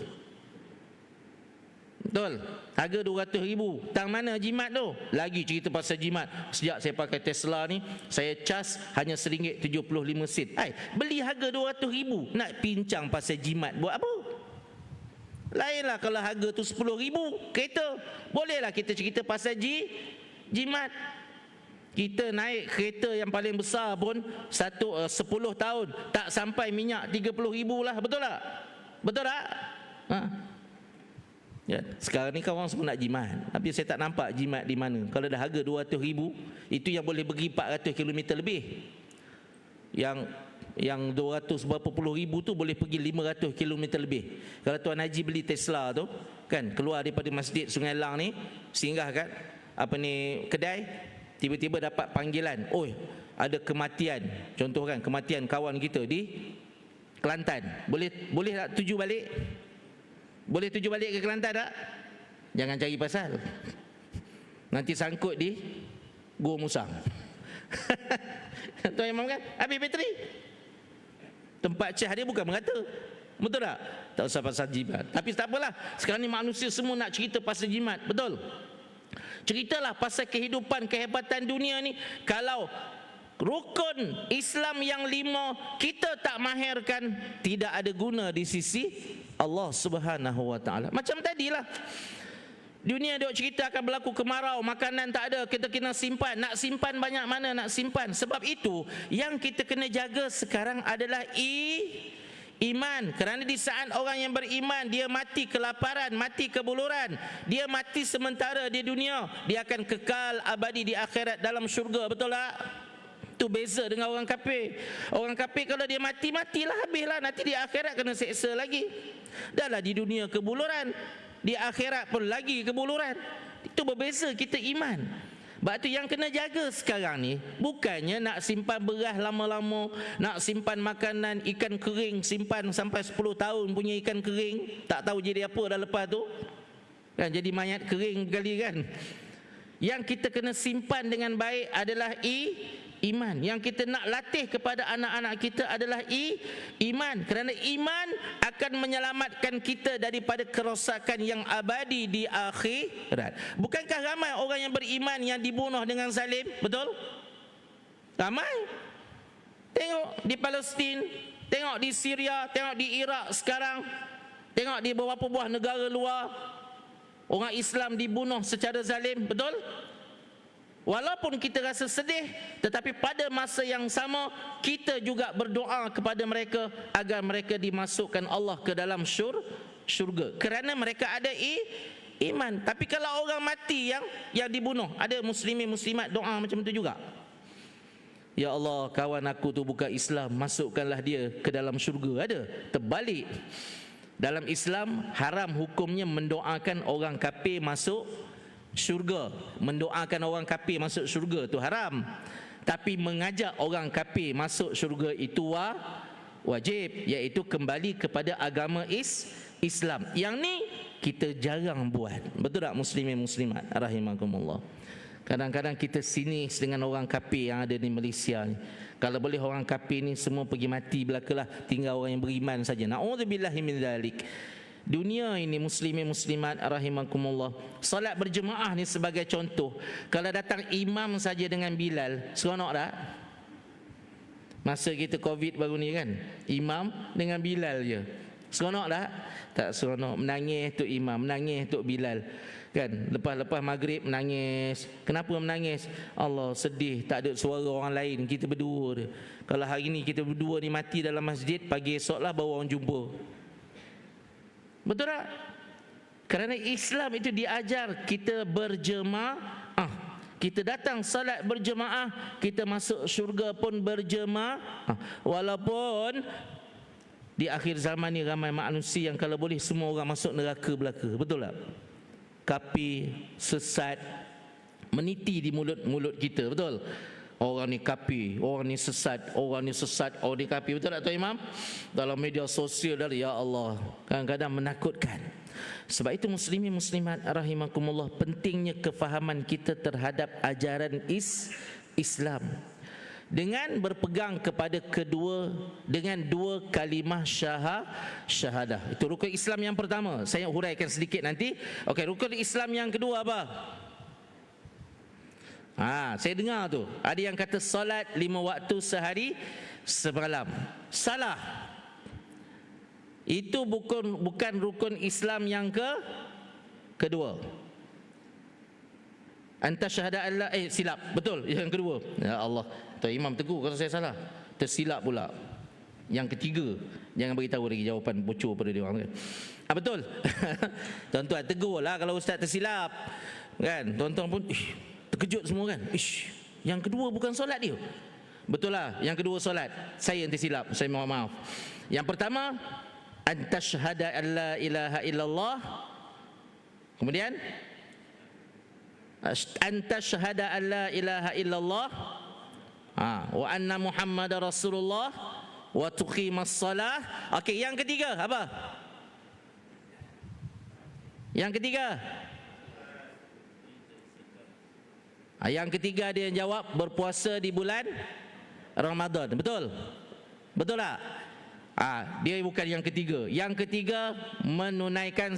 Betul? Harga 200,000. Tang mana jimat tu? Lagi cerita pasal jimat. Sejak saya pakai Tesla ni, saya cas hanya RM1.75. Beli harga 200,000, nak pincang pasal jimat buat apa? Lainlah kalau harga tu 10,000 kereta, bolehlah kita cerita pasal jimat. Kita naik kereta yang paling besar pun 10 tahun tak sampai minyak 30,000 lah. Betul tak? Betul tak? Ya, sekarang ni kawan semua nak jimat, tapi saya tak nampak jimat di mana. Kalau dah harga 200,000, itu yang boleh pergi 400 km lebih. Yang 200 berapa puluh ribu tu boleh pergi 500 km lebih. Kalau Tuan Haji beli Tesla tu, kan, keluar daripada Masjid Sungai Lang ni, singgah kat apa ni kedai, tiba-tiba dapat panggilan, oi, ada kematian. Contoh kan, kematian kawan kita di Kelantan. Boleh tak tuju balik? Boleh tuju balik ke Kelantan tak? Jangan cari pasal. Nanti sangkut di Gua Musang. Tuan Imam kan? Habis bateri. Tempat cas dia bukan merata. Betul tak? Tak usah pasal jimat. Tapi tak apalah. Sekarang ni manusia semua nak cerita pasal jimat. Betul? Ceritalah pasal kehidupan, kehebatan dunia ni. Kalau rukun Islam yang 5 kita tak mahirkan, tidak ada guna di sisi Allah Subhanahu wa taala. Macam tadilah. Dunia duk cerita akan berlaku kemarau, makanan tak ada, kita kena simpan. Nak simpan banyak mana nak simpan. Sebab itu yang kita kena jaga sekarang adalah iman. Kerana di saat orang yang beriman dia mati kelaparan, mati kebuluran, dia mati sementara di dunia, dia akan kekal abadi di akhirat dalam syurga. Betul tak? Itu beza dengan orang kafir. Orang kafir kalau dia mati, matilah, habislah. Nanti di akhirat kena seksa lagi. Dahlah di dunia kebuluran, di akhirat pun lagi kebuluran. Itu berbeza kita iman. Sebab tu yang kena jaga sekarang ni bukannya nak simpan beras lama-lama, nak simpan makanan ikan kering, simpan sampai 10 tahun punya ikan kering, tak tahu jadi apa dah lepas tu. Kan jadi mayat kering kali kan. Yang kita kena simpan dengan baik adalah iman. Yang kita nak latih kepada anak-anak kita adalah iman. Kerana iman akan menyelamatkan kita daripada kerosakan yang abadi di akhirat. Bukankah ramai orang yang beriman yang dibunuh dengan zalim? Betul? Ramai. Tengok di Palestin, tengok di Syria, tengok di Iraq sekarang, tengok di beberapa buah negara luar, orang Islam dibunuh secara zalim. Betul? Walaupun kita rasa sedih, tetapi pada masa yang sama kita juga berdoa kepada mereka agar mereka dimasukkan Allah ke dalam syurga, kerana mereka ada iman. Tapi kalau orang mati yang dibunuh, ada muslimin muslimat doa macam tu juga. Ya Allah, kawan aku tu bukan Islam, masukkanlah dia ke dalam syurga. Ada? Terbalik. Dalam Islam haram hukumnya mendoakan orang kafir masuk syurga. Mendoakan orang kafir masuk syurga tu haram. Tapi mengajak orang kafir masuk syurga itu wajib, iaitu kembali kepada agama Islam. Yang ni kita jarang buat. Betul tak muslimin muslimat rahimakumullah? Kadang-kadang kita sinis dengan orang kafir yang ada di Malaysia ni. Kalau boleh orang kafir ni semua pergi mati belakalah, tinggal orang yang beriman saja. Na'udzubillahi min zalik. dunia ini, muslimin muslimat rahimakumullah, solat berjemaah ni sebagai contoh. Kalau datang imam saja dengan Bilal, seronok tak? Masa kita Covid baru ni kan, imam dengan Bilal je, seronok tak? Tak seronok. Menangis tok imam, menangis tok Bilal kan. Lepas maghrib menangis. Kenapa menangis? Allah sedih, tak ada suara orang lain, kita berdua je. Kalau hari ni kita berdua ni mati dalam masjid, pagi esoklah baru orang jumpa. Betul tak? Kerana Islam itu diajar kita berjemaah. Kita datang salat berjemaah, kita masuk syurga pun berjemaah. Walaupun di akhir zaman ni ramai manusia yang kalau boleh semua orang masuk neraka belaka. Betul tak? Kapi, sesat, meniti di mulut kita. Betul? Orang ni kapi, orang ni sesat, orang ni sesat, orang ni kapi. Betul tak Tuan Imam? Dalam media sosial dari ya Allah, kadang-kadang menakutkan. Sebab itu muslimin muslimat rahimakumullah, pentingnya kefahaman kita terhadap ajaran Islam. Dengan berpegang kepada dengan dua kalimah syahadah. Itu rukun Islam yang pertama. Saya huraikan sedikit nanti. Okey, rukun Islam yang kedua apa? Saya dengar tu ada yang kata solat 5 waktu sehari semalam. Salah. Itu bukan rukun Islam yang kedua. Anta syahada Allah silap. Betul, yang kedua. Ya Allah, Tuan Imam tegur kalau saya salah. Tersilap pula. Yang ketiga, jangan bagi tahu lagi jawapan bocor pada dia orang kan. Betul. Tuan-tuan tegurlah kalau ustaz tersilap. Kan? Tuan-tuan pun terkejut semua kan. Yang kedua bukan solat dia. Betul lah, yang kedua solat. Saya yang tersilap, saya mohon maaf. Yang pertama, anta syahada an la ilaha illallah. Kemudian anta syahada an la ilaha illallah wa anna Muhammadar Rasulullah wa tuqimas salah. Okey, yang ketiga apa? Yang ketiga, yang ketiga dia jawab berpuasa di bulan Ramadan. Betul? Betul tak? Dia bukan yang ketiga. Yang ketiga menunaikan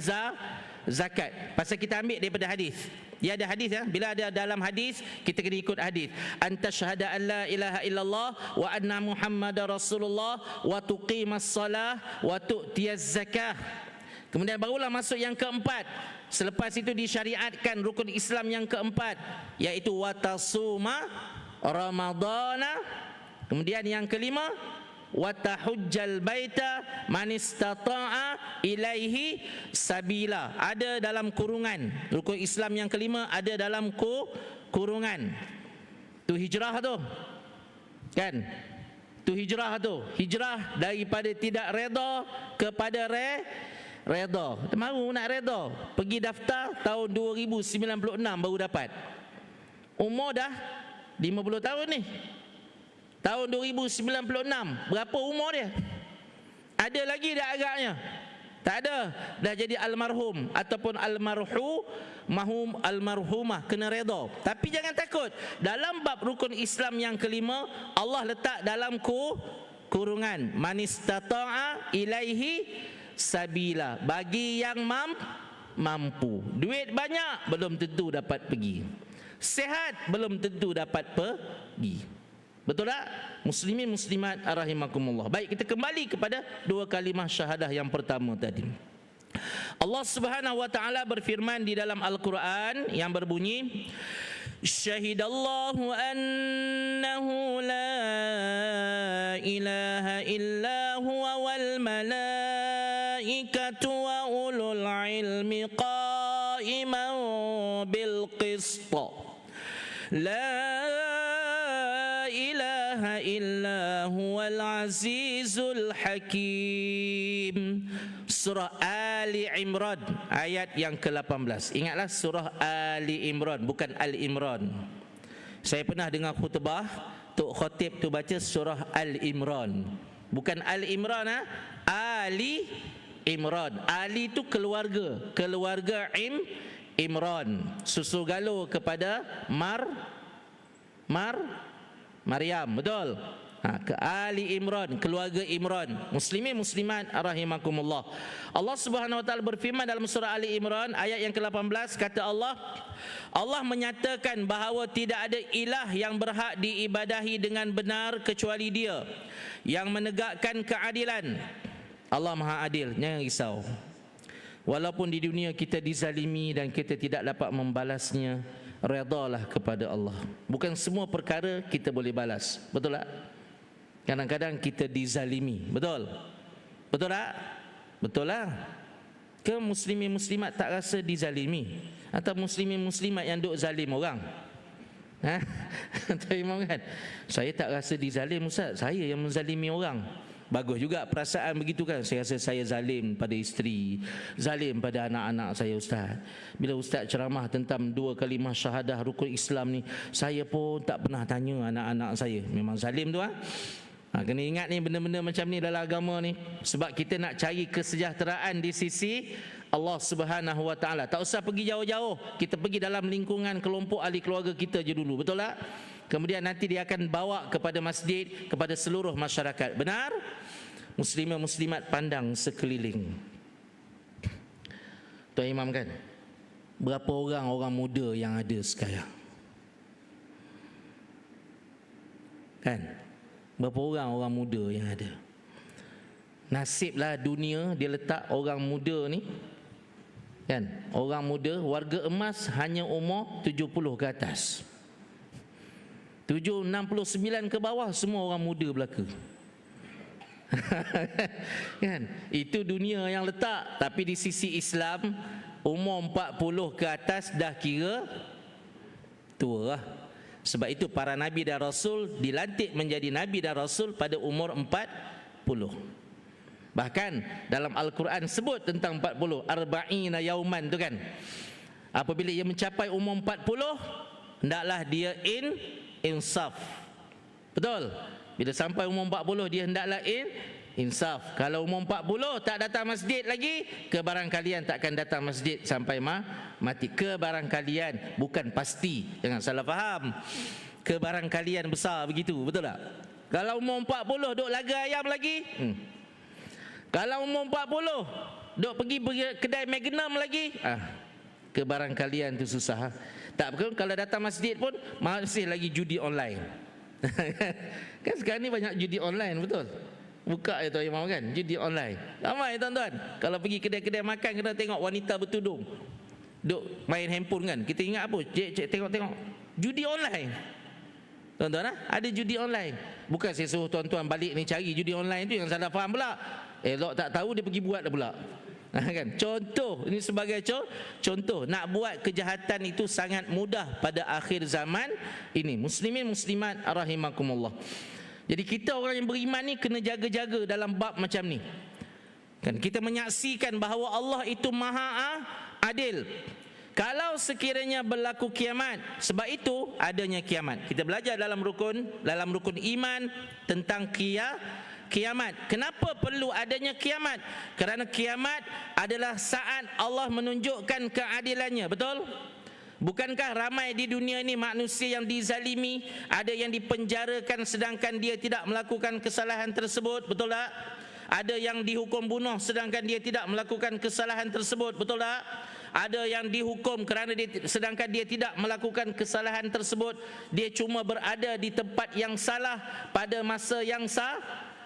zakat. Pasal kita ambil daripada hadis. Dia ada hadis ya. Bila ada dalam hadis, kita kena ikut hadis. Anta syahada an la ilaha illallah wa anna Muhammadar Rasulullah wa tuqimas salah wa tu'tiyaz zakah. Kemudian barulah masuk yang keempat. Selepas itu disyariatkan rukun Islam yang keempat, iaitu watasuma ramadana. Kemudian yang kelima, watahujjal baita man istata'a ilaihi sabila. Ada dalam kurungan. Rukun Islam yang kelima ada dalam kurungan. Tu hijrah tu. Kan? Tu hijrah tu. Hijrah daripada tidak redha kepada redha. Mahu nak redha. Pergi daftar tahun 2096 baru dapat. Umur dah 50 tahun ni. Tahun 2096. Berapa umur dia? Ada lagi dah agaknya? Tak ada. Dah jadi almarhum ataupun almarhumah, kena redha. Tapi jangan takut. Dalam bab rukun Islam yang kelima, Allah letak dalam kurungan man istata'a ilaihi sabila. Bagi yang mampu. Duit banyak belum tentu dapat pergi. Sehat belum tentu dapat pergi. Betul tak? Muslimin muslimat rahimakumullah. Baik, kita kembali kepada dua kalimah syahadah yang pertama tadi. Allah Subhanahu wa taala berfirman di dalam Al-Quran yang berbunyi, Syahidallahu annahu la ilaha illa huwa wal malaikatu wa ulul ilmi qa'iman bil qist. La ilaha illa huwal azizul hakim. Surah Ali Imran ayat yang ke-18. Ingatlah surah Ali Imran, bukan Al-Imran. Saya pernah dengar khutbah Tok Khatib tu baca surah Al-Imran, bukan Al-Imran. Ali Imran. Ali tu keluarga Imran. Susu galur kepada Maryam. Betul? ke Ali Imran, keluarga Imran. Muslimin muslimat rahimakumullah. Allah Subhanahu wa taala berfirman dalam surah Ali Imran ayat yang ke-18, kata Allah, Allah menyatakan bahawa tidak ada ilah yang berhak diibadahi dengan benar kecuali Dia yang menegakkan keadilan. Allah Maha Adil, jangan risau. Walaupun di dunia kita dizalimi dan kita tidak dapat membalasnya, redalah kepada Allah. Bukan semua perkara kita boleh balas, betul tak? Kadang-kadang kita dizalimi, betul? Betul tak? Betul lah. Ke muslimin muslimat tak rasa dizalimi? Atau muslimin muslimat yang duk zalim orang? Imam kan? Saya tak rasa dizalim Ustaz, saya yang menzalimi orang. Bagus juga perasaan begitu kan. Saya rasa saya zalim pada isteri, zalim pada anak-anak saya Ustaz. Bila Ustaz ceramah tentang 2 kalimah syahadah rukun Islam ni, saya pun tak pernah tanya anak-anak saya. Memang zalim tu kena ingat ni benda-benda macam ni dalam agama ni. Sebab kita nak cari kesejahteraan di sisi Allah Subhanahu wa taala. Tak usah pergi jauh-jauh, kita pergi dalam lingkungan kelompok ahli keluarga kita je dulu, betul tak? Kemudian nanti dia akan bawa kepada masjid, kepada seluruh masyarakat. Benar? Muslimah muslimat pandang sekeliling. Tuan Imam kan, berapa orang muda yang ada sekarang? Kan? Berapa orang muda yang ada? Nasiblah dunia dia letak orang muda ni, kan? Orang muda, warga emas hanya umur 70 ke atas. 69 ke bawah semua orang muda belaka. Kan? Itu dunia yang letak. Tapi di sisi Islam, umur 40 ke atas dah kira tua lah. Sebab itu para nabi dan rasul dilantik menjadi nabi dan rasul pada umur 40. Bahkan dalam Al-Quran sebut tentang 40, arba'ina yauman tu kan. Apabila ia mencapai umur 40, hendaklah dia insaf. Betul? Bila sampai umur 40 dia hendaklah insaf. Kalau umur 40 tak datang masjid lagi, kebarangkalian tak akan datang masjid sampai mati. Kebarangkalian, bukan pasti. Jangan salah faham. Kebarangkalian besar begitu, betul tak? Kalau umur 40 duk laga ayam lagi, kalau umur 40 duk pergi kedai Magnum lagi, kebarangkalian tu susah. Tak pun kalau datang masjid pun masih lagi judi online. Kan sekarang ni banyak judi online, betul? Buka ya Tuan Imam kan, judi online. Ramai tuan-tuan. Kalau pergi kedai-kedai makan kena tengok wanita bertudung duk main handphone kan. Kita ingat apa? Cek tengok-tengok judi online. Tuan-tuan ada judi online. Bukan saya suruh tuan-tuan balik ni cari judi online tu, yang salah faham pula. Elok tak tahu dia pergi buat dah pula. Kan? Contoh, ini sebagai contoh, nak buat kejahatan itu sangat mudah pada akhir zaman ini. Muslimin muslimat rahimakumullah. Jadi kita orang yang beriman ni kena jaga-jaga dalam bab macam ni. Kan kita menyaksikan bahawa Allah itu Maha Adil. Kalau sekiranya berlaku kiamat, sebab itu adanya kiamat. Kita belajar dalam rukun iman tentang kiamat. Kenapa perlu adanya kiamat? Kerana kiamat adalah saat Allah menunjukkan keadilannya, betul? Bukankah ramai di dunia ini manusia yang dizalimi, ada yang dipenjarakan sedangkan dia tidak melakukan kesalahan tersebut, betul tak? Ada yang dihukum bunuh sedangkan dia tidak melakukan kesalahan tersebut, betul tak? Ada yang dihukum kerana sedangkan dia tidak melakukan kesalahan tersebut, dia cuma berada di tempat yang salah pada masa yang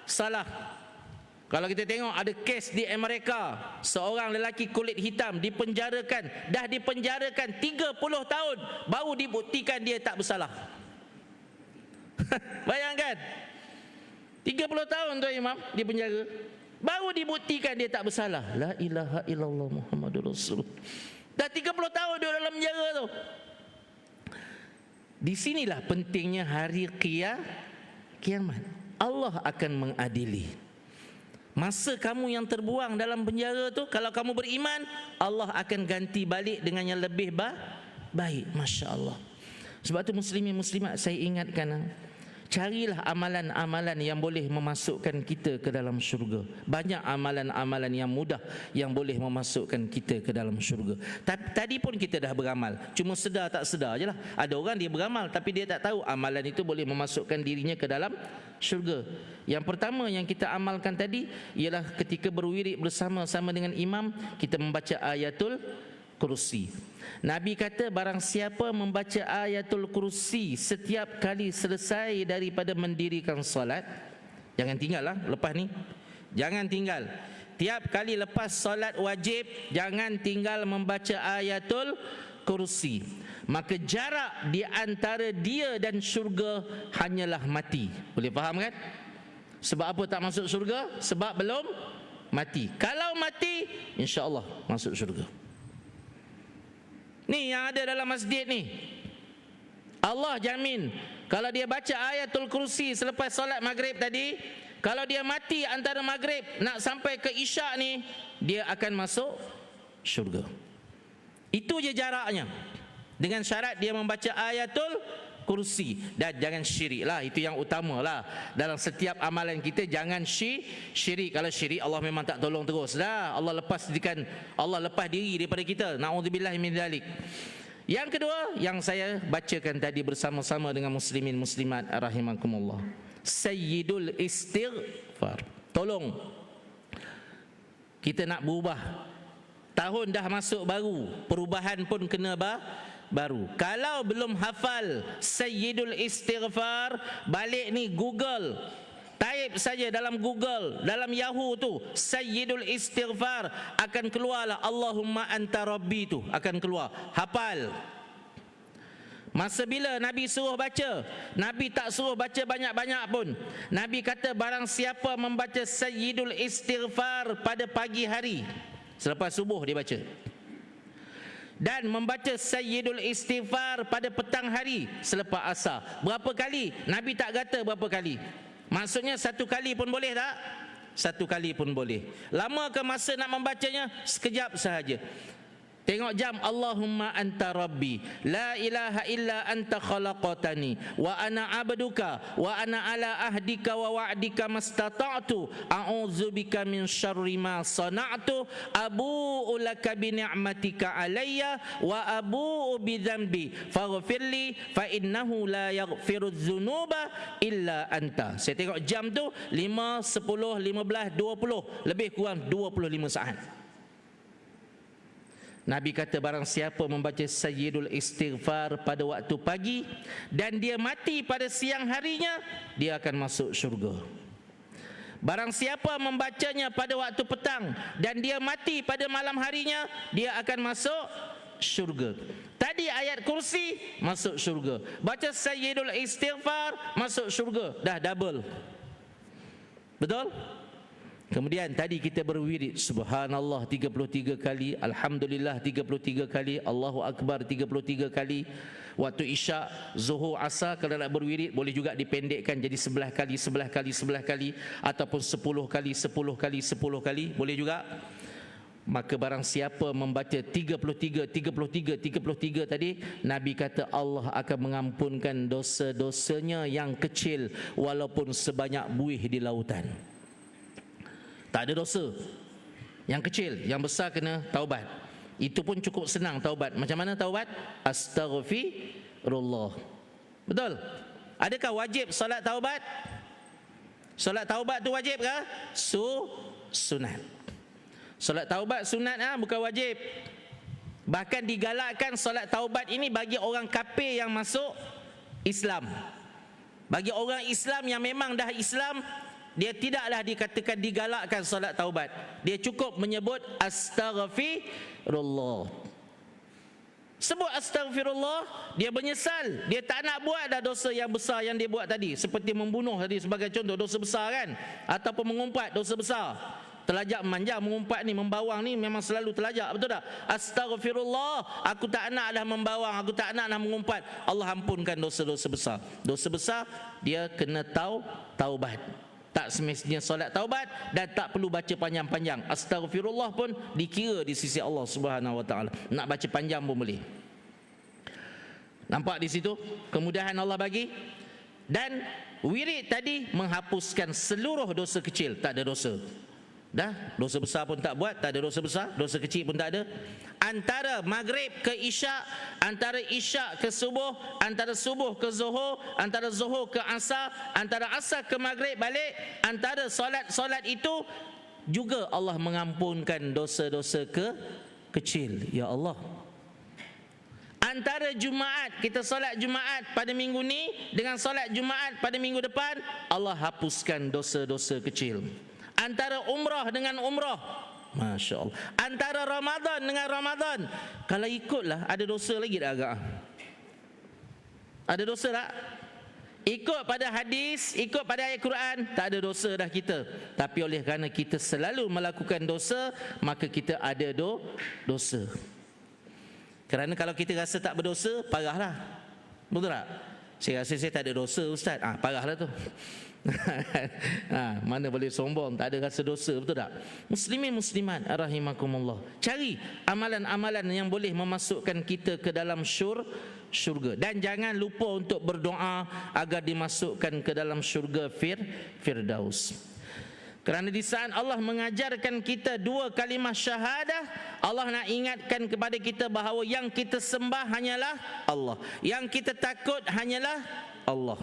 salah. Kalau kita tengok ada kes di Amerika, seorang lelaki kulit hitam dipenjarakan, dah dipenjarakan 30 tahun baru dibuktikan dia tak bersalah. Bayangkan, 30 tahun Tuan Imam dipenjara, baru dibuktikan dia tak bersalah. La ilaha illallah Muhammadur Rasulullah. Dah 30 tahun dia dalam penjara tu. Di sinilah pentingnya hari kiamat. Allah akan mengadili. Masa kamu yang terbuang dalam penjara tu, kalau kamu beriman, Allah akan ganti balik dengan yang lebih baik. Masya Allah. Sebab tu muslimin muslimat, saya ingatkan, Carilah amalan-amalan yang boleh memasukkan kita ke dalam syurga. Banyak amalan-amalan yang mudah yang boleh memasukkan kita ke dalam syurga. Tadi pun kita dah beramal, cuma sedar tak sedar je lah. Ada orang dia beramal tapi dia tak tahu amalan itu boleh memasukkan dirinya ke dalam syurga. Yang pertama yang kita amalkan tadi ialah ketika berwirid bersama-sama dengan imam, kita membaca ayatul kursi. Nabi kata barang siapa membaca ayatul kursi setiap kali selesai daripada mendirikan solat, jangan tinggal lah lepas ni, jangan tinggal. Tiap kali lepas solat wajib, jangan tinggal membaca ayatul kursi. Maka jarak di antara dia dan syurga hanyalah mati. Boleh faham kan? Sebab apa tak masuk syurga? Sebab belum mati. Kalau mati, insya-Allah masuk syurga. Ni yang ada dalam masjid ni, Allah jamin kalau dia baca ayatul kursi selepas solat maghrib tadi, kalau dia mati antara maghrib nak sampai ke isyak ni, dia akan masuk syurga. Itu je jaraknya, dengan syarat dia membaca ayatul kursi. Dan jangan syirik lah, itu yang utama lah. Dalam setiap amalan kita jangan syirik. Kalau syirik Allah memang tak tolong terus dah. Allah lepas diri daripada kita. Na'udzubillah min dzalik. Yang kedua yang saya bacakan tadi bersama-sama dengan muslimin muslimat rahimakumullah, Sayyidul Istighfar. Tolong, kita nak berubah. Tahun dah masuk baru, perubahan pun kena baru. Kalau belum hafal Sayyidul Istighfar, balik ni Google, type saja dalam Google, dalam Yahoo tu Sayyidul Istighfar, akan keluarlah Allahumma anta rabbi tu akan keluar. Hafal. Masa bila Nabi suruh baca, Nabi tak suruh baca banyak-banyak pun. Nabi kata barang siapa membaca Sayyidul Istighfar pada pagi hari, selepas subuh dia baca, dan membaca Sayyidul Istighfar pada petang hari selepas asar. Berapa kali? Nabi tak kata berapa kali. Maksudnya satu kali pun boleh tak? Satu kali pun boleh. Lama ke masa nak membacanya? Sekejap sahaja. Tengok jam. Allahumma anta rabbi la ilaha illa anta khalaqatani wa ana abduka wa ana ala ahdika wa wa'dika mastata'tu a'udzubika min syarri ma sana'tu abu'u laka bi ni'matika alayya wa abu'u bi dzambi faghfirli fa innahu la yaghfiru dzunuba illa anta. Saya tengok jam tu 5, 10, 15, 20, lebih kurang 25 saat. Nabi kata barang siapa membaca Sayyidul Istighfar pada waktu pagi dan dia mati pada siang harinya, dia akan masuk syurga. Barang siapa membacanya pada waktu petang dan dia mati pada malam harinya, dia akan masuk syurga. Tadi ayat kursi, masuk syurga. Baca Sayyidul Istighfar, masuk syurga. Dah double. Betul? Kemudian tadi kita berwirid subhanallah 33 kali, alhamdulillah 33 kali, Allahu akbar 33 kali. Waktu isyak, zuhur, asar kalau nak berwirid boleh juga dipendekkan jadi 11 kali, 11 kali, 11 kali, ataupun 10 kali, 10 kali, 10 kali, boleh juga. Maka barang siapa membaca 33 tadi, Nabi kata Allah akan mengampunkan dosa-dosanya yang kecil walaupun sebanyak buih di lautan. Tak ada dosa yang kecil, yang besar kena taubat. Itu pun cukup senang taubat. Macam mana taubat? Astaghfirullah. Betul? Adakah wajib solat taubat? Solat taubat tu wajib ke? Sunat. Solat taubat sunat bukan wajib. Bahkan digalakkan solat taubat ini bagi orang kafir yang masuk Islam. Bagi orang Islam yang memang dah Islam, dia tidaklah dikatakan digalakkan solat taubat. Dia cukup menyebut astaghfirullah. Sebut astaghfirullah, dia menyesal, dia tak nak buat dah dosa yang besar yang dia buat tadi, seperti membunuh tadi sebagai contoh, dosa besar kan, ataupun mengumpat, dosa besar. Telajak memanjang, mengumpat ni, membawang ni memang selalu telajak, betul tak? Astaghfirullah, aku tak nak dah membawang, aku tak nak dah mengumpat. Allah ampunkan dosa-dosa besar. Dosa besar dia kena taubat. Tak semestinya solat taubat dan tak perlu baca panjang-panjang. Astaghfirullah pun dikira di sisi Allah Subhanahu wa taala. Nak baca panjang pun boleh. Nampak di situ kemudahan Allah bagi. Dan wirid tadi menghapuskan seluruh dosa kecil, tak ada dosa. Dah, dosa besar pun tak buat, tak ada dosa besar, dosa kecil pun tak ada. Antara maghrib ke isyak, antara isyak ke subuh, antara subuh ke zuhur, antara zuhur ke asar, antara asar ke maghrib balik, antara solat itu juga Allah mengampunkan dosa-dosa kecil. Ya Allah. Antara Jumaat, kita solat Jumaat pada minggu ni dengan solat Jumaat pada minggu depan, Allah hapuskan dosa-dosa kecil. Antara umrah dengan umrah, Masya Allah. Antara Ramadan dengan Ramadan, kalau ikutlah ada dosa lagi tak agak? Ada dosa tak? Ikut pada hadis, ikut pada ayat Quran, tak ada dosa dah kita. Tapi oleh kerana kita selalu melakukan dosa, maka kita ada dosa. Kerana kalau kita rasa tak berdosa, parahlah. Betul tak? Saya rasa saya tak ada dosa, Ustaz. Parahlah tu. Mana boleh sombong, tak ada rasa dosa, betul tak? Muslimin muslimat rahimakumullah, cari amalan-amalan yang boleh memasukkan kita ke dalam syurga. Dan jangan lupa untuk berdoa agar dimasukkan ke dalam syurga Firdaus. Kerana di saat Allah mengajarkan kita dua kalimah syahadah, Allah nak ingatkan kepada kita bahawa yang kita sembah hanyalah Allah, yang kita takut hanyalah Allah,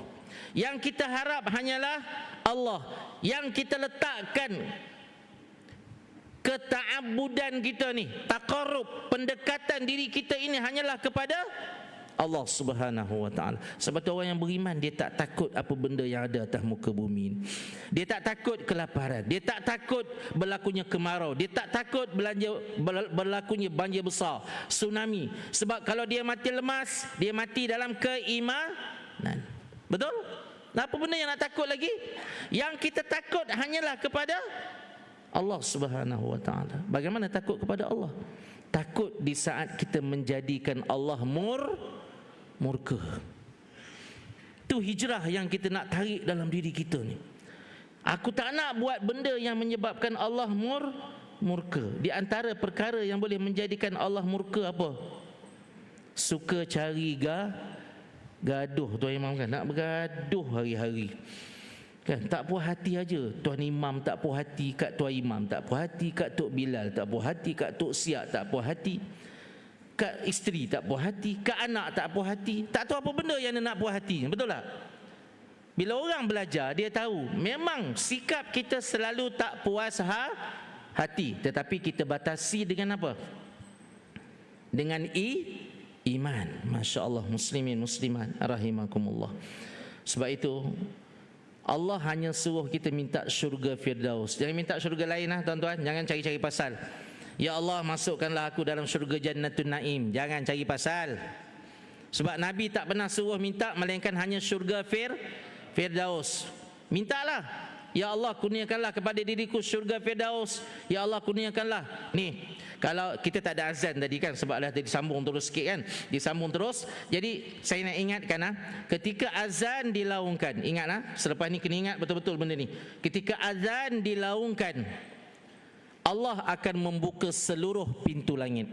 yang kita harap hanyalah Allah, yang kita letakkan keta'abudan kita ni, taqarrub, pendekatan diri kita ini hanyalah kepada Allah Subhanahu wa taala. Sebab tu orang yang beriman, dia tak takut apa benda yang ada atas muka bumi. Dia tak takut kelaparan, dia tak takut berlakunya kemarau, dia tak takut berlakunya banjir besar, tsunami. Sebab kalau dia mati lemas, dia mati dalam keimanan. Betul? Apa benda yang nak takut lagi? Yang kita takut hanyalah kepada Allah Subhanahu wa taala. Bagaimana takut kepada Allah? Takut di saat kita menjadikan Allah murka. Itu hijrah yang kita nak tarik dalam diri kita ni. Aku tak nak buat benda yang menyebabkan Allah murka. Di antara perkara yang boleh menjadikan Allah murka apa? Suka cari gaduh tuan imam kan, nak bergaduh hari-hari kan, tak puas hati aja. Tuan imam tak puas hati kat tuan imam, tak puas hati kat Tok Bilal, tak puas hati kat Tok Siak, tak puas hati kat isteri, tak puas hati kat anak, tak puas hati. Tak tahu apa benda yang dia nak puas hati. Betul tak? Bila orang belajar, dia tahu memang sikap kita selalu tak puas hati, tetapi kita batasi dengan apa? Dengan iman. Masya Allah, muslimin muslimat rahimakumullah. Sebab itu Allah hanya suruh kita minta syurga Firdaus. Jangan minta syurga lain lah tuan-tuan. Jangan cari-cari pasal. Ya Allah, masukkanlah aku dalam syurga Jannatun Naim. Jangan cari pasal. Sebab Nabi tak pernah suruh minta melainkan hanya syurga Firdaus. Mintalah. Ya Allah, kurniakanlah kepada diriku syurga Firdaus. Ya Allah, kurniakanlah. Ni, kalau kita tak ada azan tadi kan, sebab dah disambung terus sikit kan, disambung terus. Jadi saya nak ingatkan ketika azan dilaungkan, ingat selepas ni kena ingat betul-betul benda ni. Ketika azan dilaungkan, Allah akan membuka seluruh pintu langit.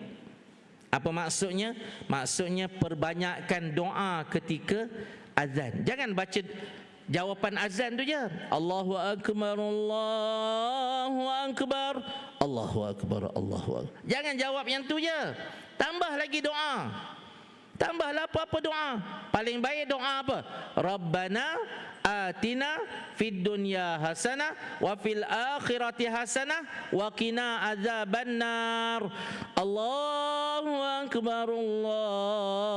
Apa maksudnya? Maksudnya perbanyakkan doa ketika azan. Jangan baca jawapan azan tu je. Allahu akbar, Allahu akbar, Allahu akbar, Allahu akbar. Jangan jawab yang tu je. Tambah lagi doa. Tambahlah apa-apa doa. Paling baik doa apa? Rabbana atina fid dunya hasanah wa fil akhirati hasanah wa qina azabannar. Allahu akbar, Allahu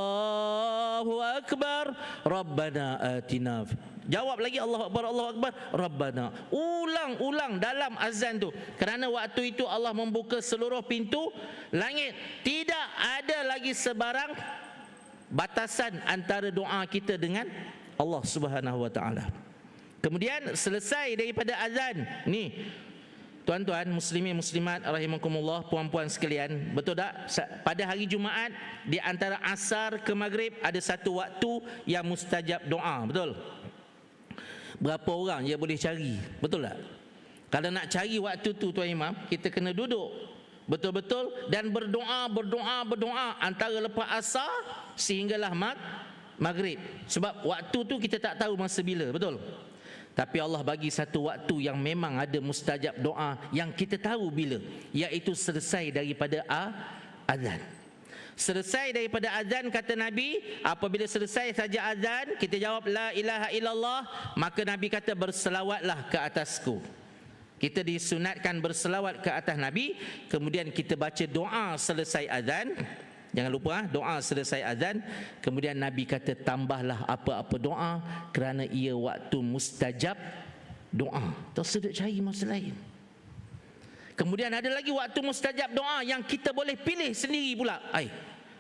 akbar, Rabbana atina. Jawab lagi Allahu akbar, Allahu akbar, Rabbana. Ulang-ulang dalam azan tu. Kerana waktu itu Allah membuka seluruh pintu langit. Tidak ada lagi sebarang batasan antara doa kita dengan Allah Subhanahu wa taala. Kemudian selesai daripada azan ni, tuan-tuan muslimin muslimat rahimakumullah, puan-puan sekalian, betul tak? Pada hari Jumaat di antara asar ke maghrib ada satu waktu yang mustajab doa, betul? Berapa orang dia boleh cari, betul tak? Kalau nak cari waktu tu tuan imam, kita kena duduk betul-betul dan berdoa antara lepas asar sehinggalah maghrib. Sebab waktu tu kita tak tahu masa bila, betul? Tapi Allah bagi satu waktu yang memang ada mustajab doa yang kita tahu bila, iaitu selesai daripada azan. Selesai daripada azan, kata Nabi, apabila selesai saja azan, kita jawab la ilaha illallah, maka Nabi kata berselawatlah ke atasku. Kita disunatkan berselawat ke atas Nabi, kemudian kita baca doa selesai azan. Jangan lupa doa selesai azan. Kemudian Nabi kata tambahlah apa-apa doa kerana ia waktu mustajab doa. Tersedut cari masa lain. Kemudian ada lagi waktu mustajab doa yang kita boleh pilih sendiri pula.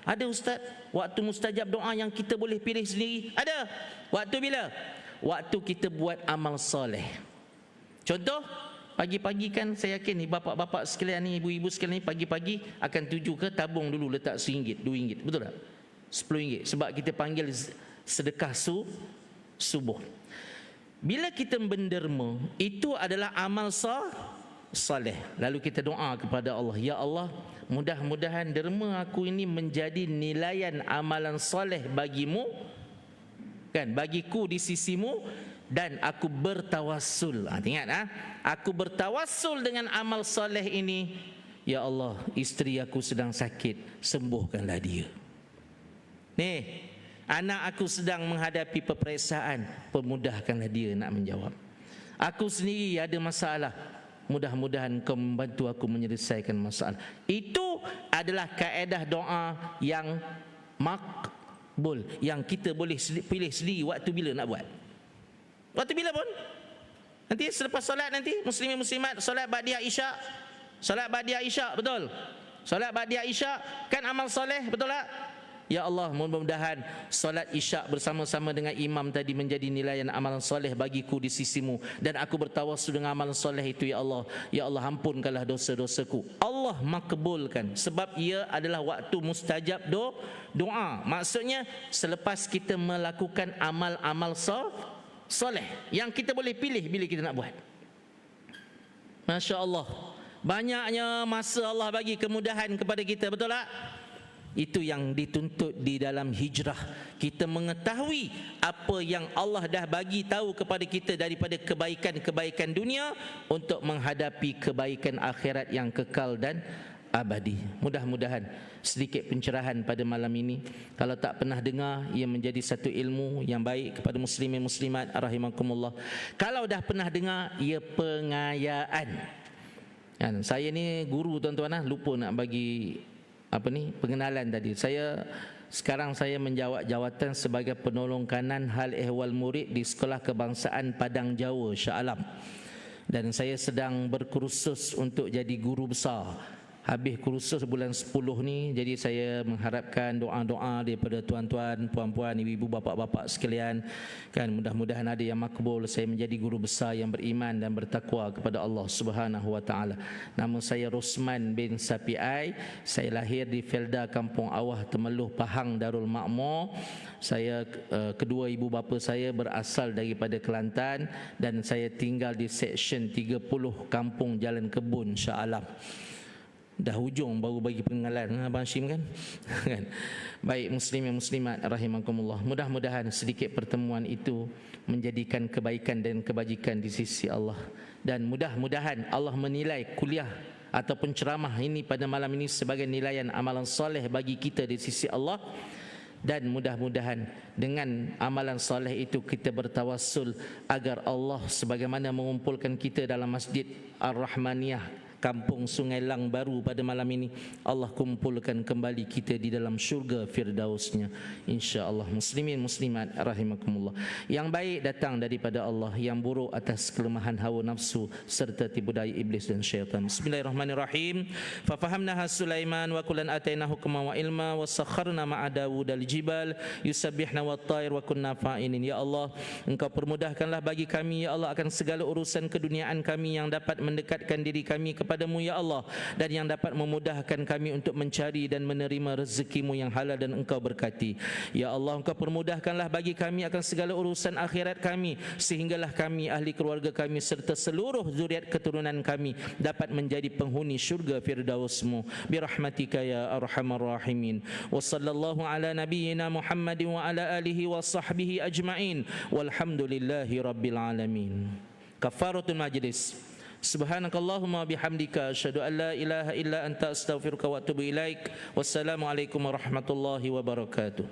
Ada ustaz, waktu mustajab doa yang kita boleh pilih sendiri? Ada. Waktu bila? Waktu kita buat amal soleh. Contoh, pagi-pagi kan saya yakin ni bapak-bapak sekalian ni, ibu-ibu sekalian ni pagi-pagi akan tuju ke tabung dulu letak RM1, RM2, betul tak? RM10, sebab kita panggil sedekah subuh. Bila kita menderma, itu adalah amal soleh. Lalu kita doa kepada Allah, ya Allah, mudah-mudahan derma aku ini menjadi nilaian amalan soleh bagimu, kan, bagiku di sisimu, dan aku bertawassul. Ingat, aku bertawassul dengan amal soleh ini. Ya Allah, isteri aku sedang sakit, sembuhkanlah dia. Nih, anak aku sedang menghadapi peperiksaan, permudahkanlah dia nak menjawab. Aku sendiri ada masalah, mudah-mudahan kau membantu aku menyelesaikan masalah. Itu adalah kaedah doa yang makbul, yang kita boleh pilih sendiri waktu bila nak buat. Waktu bila pun. Nanti selepas solat nanti, muslimin muslimat, solat ba'diyah isyak. Solat ba'diyah isyak, betul? Solat ba'diyah isyak kan amal soleh, betul tak? Ya Allah, mudah-mudahan solat isyak bersama-sama dengan imam tadi menjadi nilaian amalan soleh bagiku di sisimu, dan aku bertawassul dengan amalan soleh itu, ya Allah. Ya Allah, ampunkanlah dosa-dosaku. Allah makbulkan, sebab ia adalah waktu mustajab doa. Maksudnya selepas kita melakukan amal-amal soleh yang kita boleh pilih bila kita nak buat. Masya Allah, banyaknya masa Allah bagi kemudahan kepada kita, betul tak? Itu yang dituntut di dalam hijrah. Kita mengetahui apa yang Allah dah bagi tahu kepada kita daripada kebaikan-kebaikan dunia untuk menghadapi kebaikan akhirat yang kekal dan abadi. Mudah-mudahan sedikit pencerahan pada malam ini, kalau tak pernah dengar, ia menjadi satu ilmu yang baik kepada muslimin muslimat rahimakumullah. Kalau dah pernah dengar, ia pengayaan. Saya ni guru tuan-tuan, lupa nak bagi pengenalan tadi. Sekarang saya menjawat jawatan sebagai penolong kanan hal ehwal murid di Sekolah Kebangsaan Padang Jawa Shah Alam, dan saya sedang berkursus untuk jadi guru besar. Habis kursus bulan 10 ni, jadi saya mengharapkan doa-doa daripada tuan-tuan, puan-puan, ibu-ibu, bapak-bapak sekalian, kan, mudah-mudahan ada yang makbul. Saya menjadi guru besar yang beriman dan bertakwa kepada Allah Subhanahu wa taala. Nama saya Rosman bin Sapiai. Saya lahir di Felda Kampung Awah, Temeluh, Pahang, Darul Makmur. Saya kedua ibu bapa saya berasal daripada Kelantan, dan saya tinggal di Seksyen 30 Kampung Jalan Kebun Shah Alam. Dah hujung baru bagi pengenalan Abang Hashim kan? Baik, muslimin muslimat rahimakumullah, mudah-mudahan sedikit pertemuan itu menjadikan kebaikan dan kebajikan di sisi Allah, dan mudah-mudahan Allah menilai kuliah ataupun ceramah ini pada malam ini sebagai nilaian amalan soleh bagi kita di sisi Allah. Dan mudah-mudahan dengan amalan soleh itu kita bertawassul agar Allah sebagaimana mengumpulkan kita dalam Masjid Ar-Rahmaniyah Kampung Sungai Lang Baru pada malam ini, Allah kumpulkan kembali kita di dalam syurga firdausnya, insya-Allah. Muslimin muslimat rahimakumullah, yang baik datang daripada Allah, yang buruk atas kelemahan hawa nafsu serta tipu daya iblis dan syaitan. Bismillahirrahmanirrahim. Fa fahamnaha Sulaiman wa kullan ataina hukma wa ilma wa sakharna ma'a Daud al-jibal yusabbihna wat-tayr wa kunna fa'ilin. Ya Allah, Engkau permudahkanlah bagi kami, ya Allah, akan segala urusan keduniaan kami yang dapat mendekatkan diri kami kepada kepadamu ya Allah, dan yang dapat memudahkan kami untuk mencari dan menerima rezekimu yang halal dan Engkau berkati. Ya Allah, Engkau permudahkanlah bagi kami akan segala urusan akhirat kami, sehinggalah kami, ahli keluarga kami serta seluruh zuriat keturunan kami dapat menjadi penghuni syurga firdausmu birahmatika ya arhamar rahimin. Wa sallallahu ala nabiyyina Muhammadin wa ala alihi wa sahbihi ajma'in walhamdulillahi rabbil alamin. Kafaratul majlis. Subhanakallahumma bihamdika asyhadu an la ilaha illa anta astaghfiruka wa atubu ilaik. Wassalamu alaikum warahmatullahi wabarakatuh.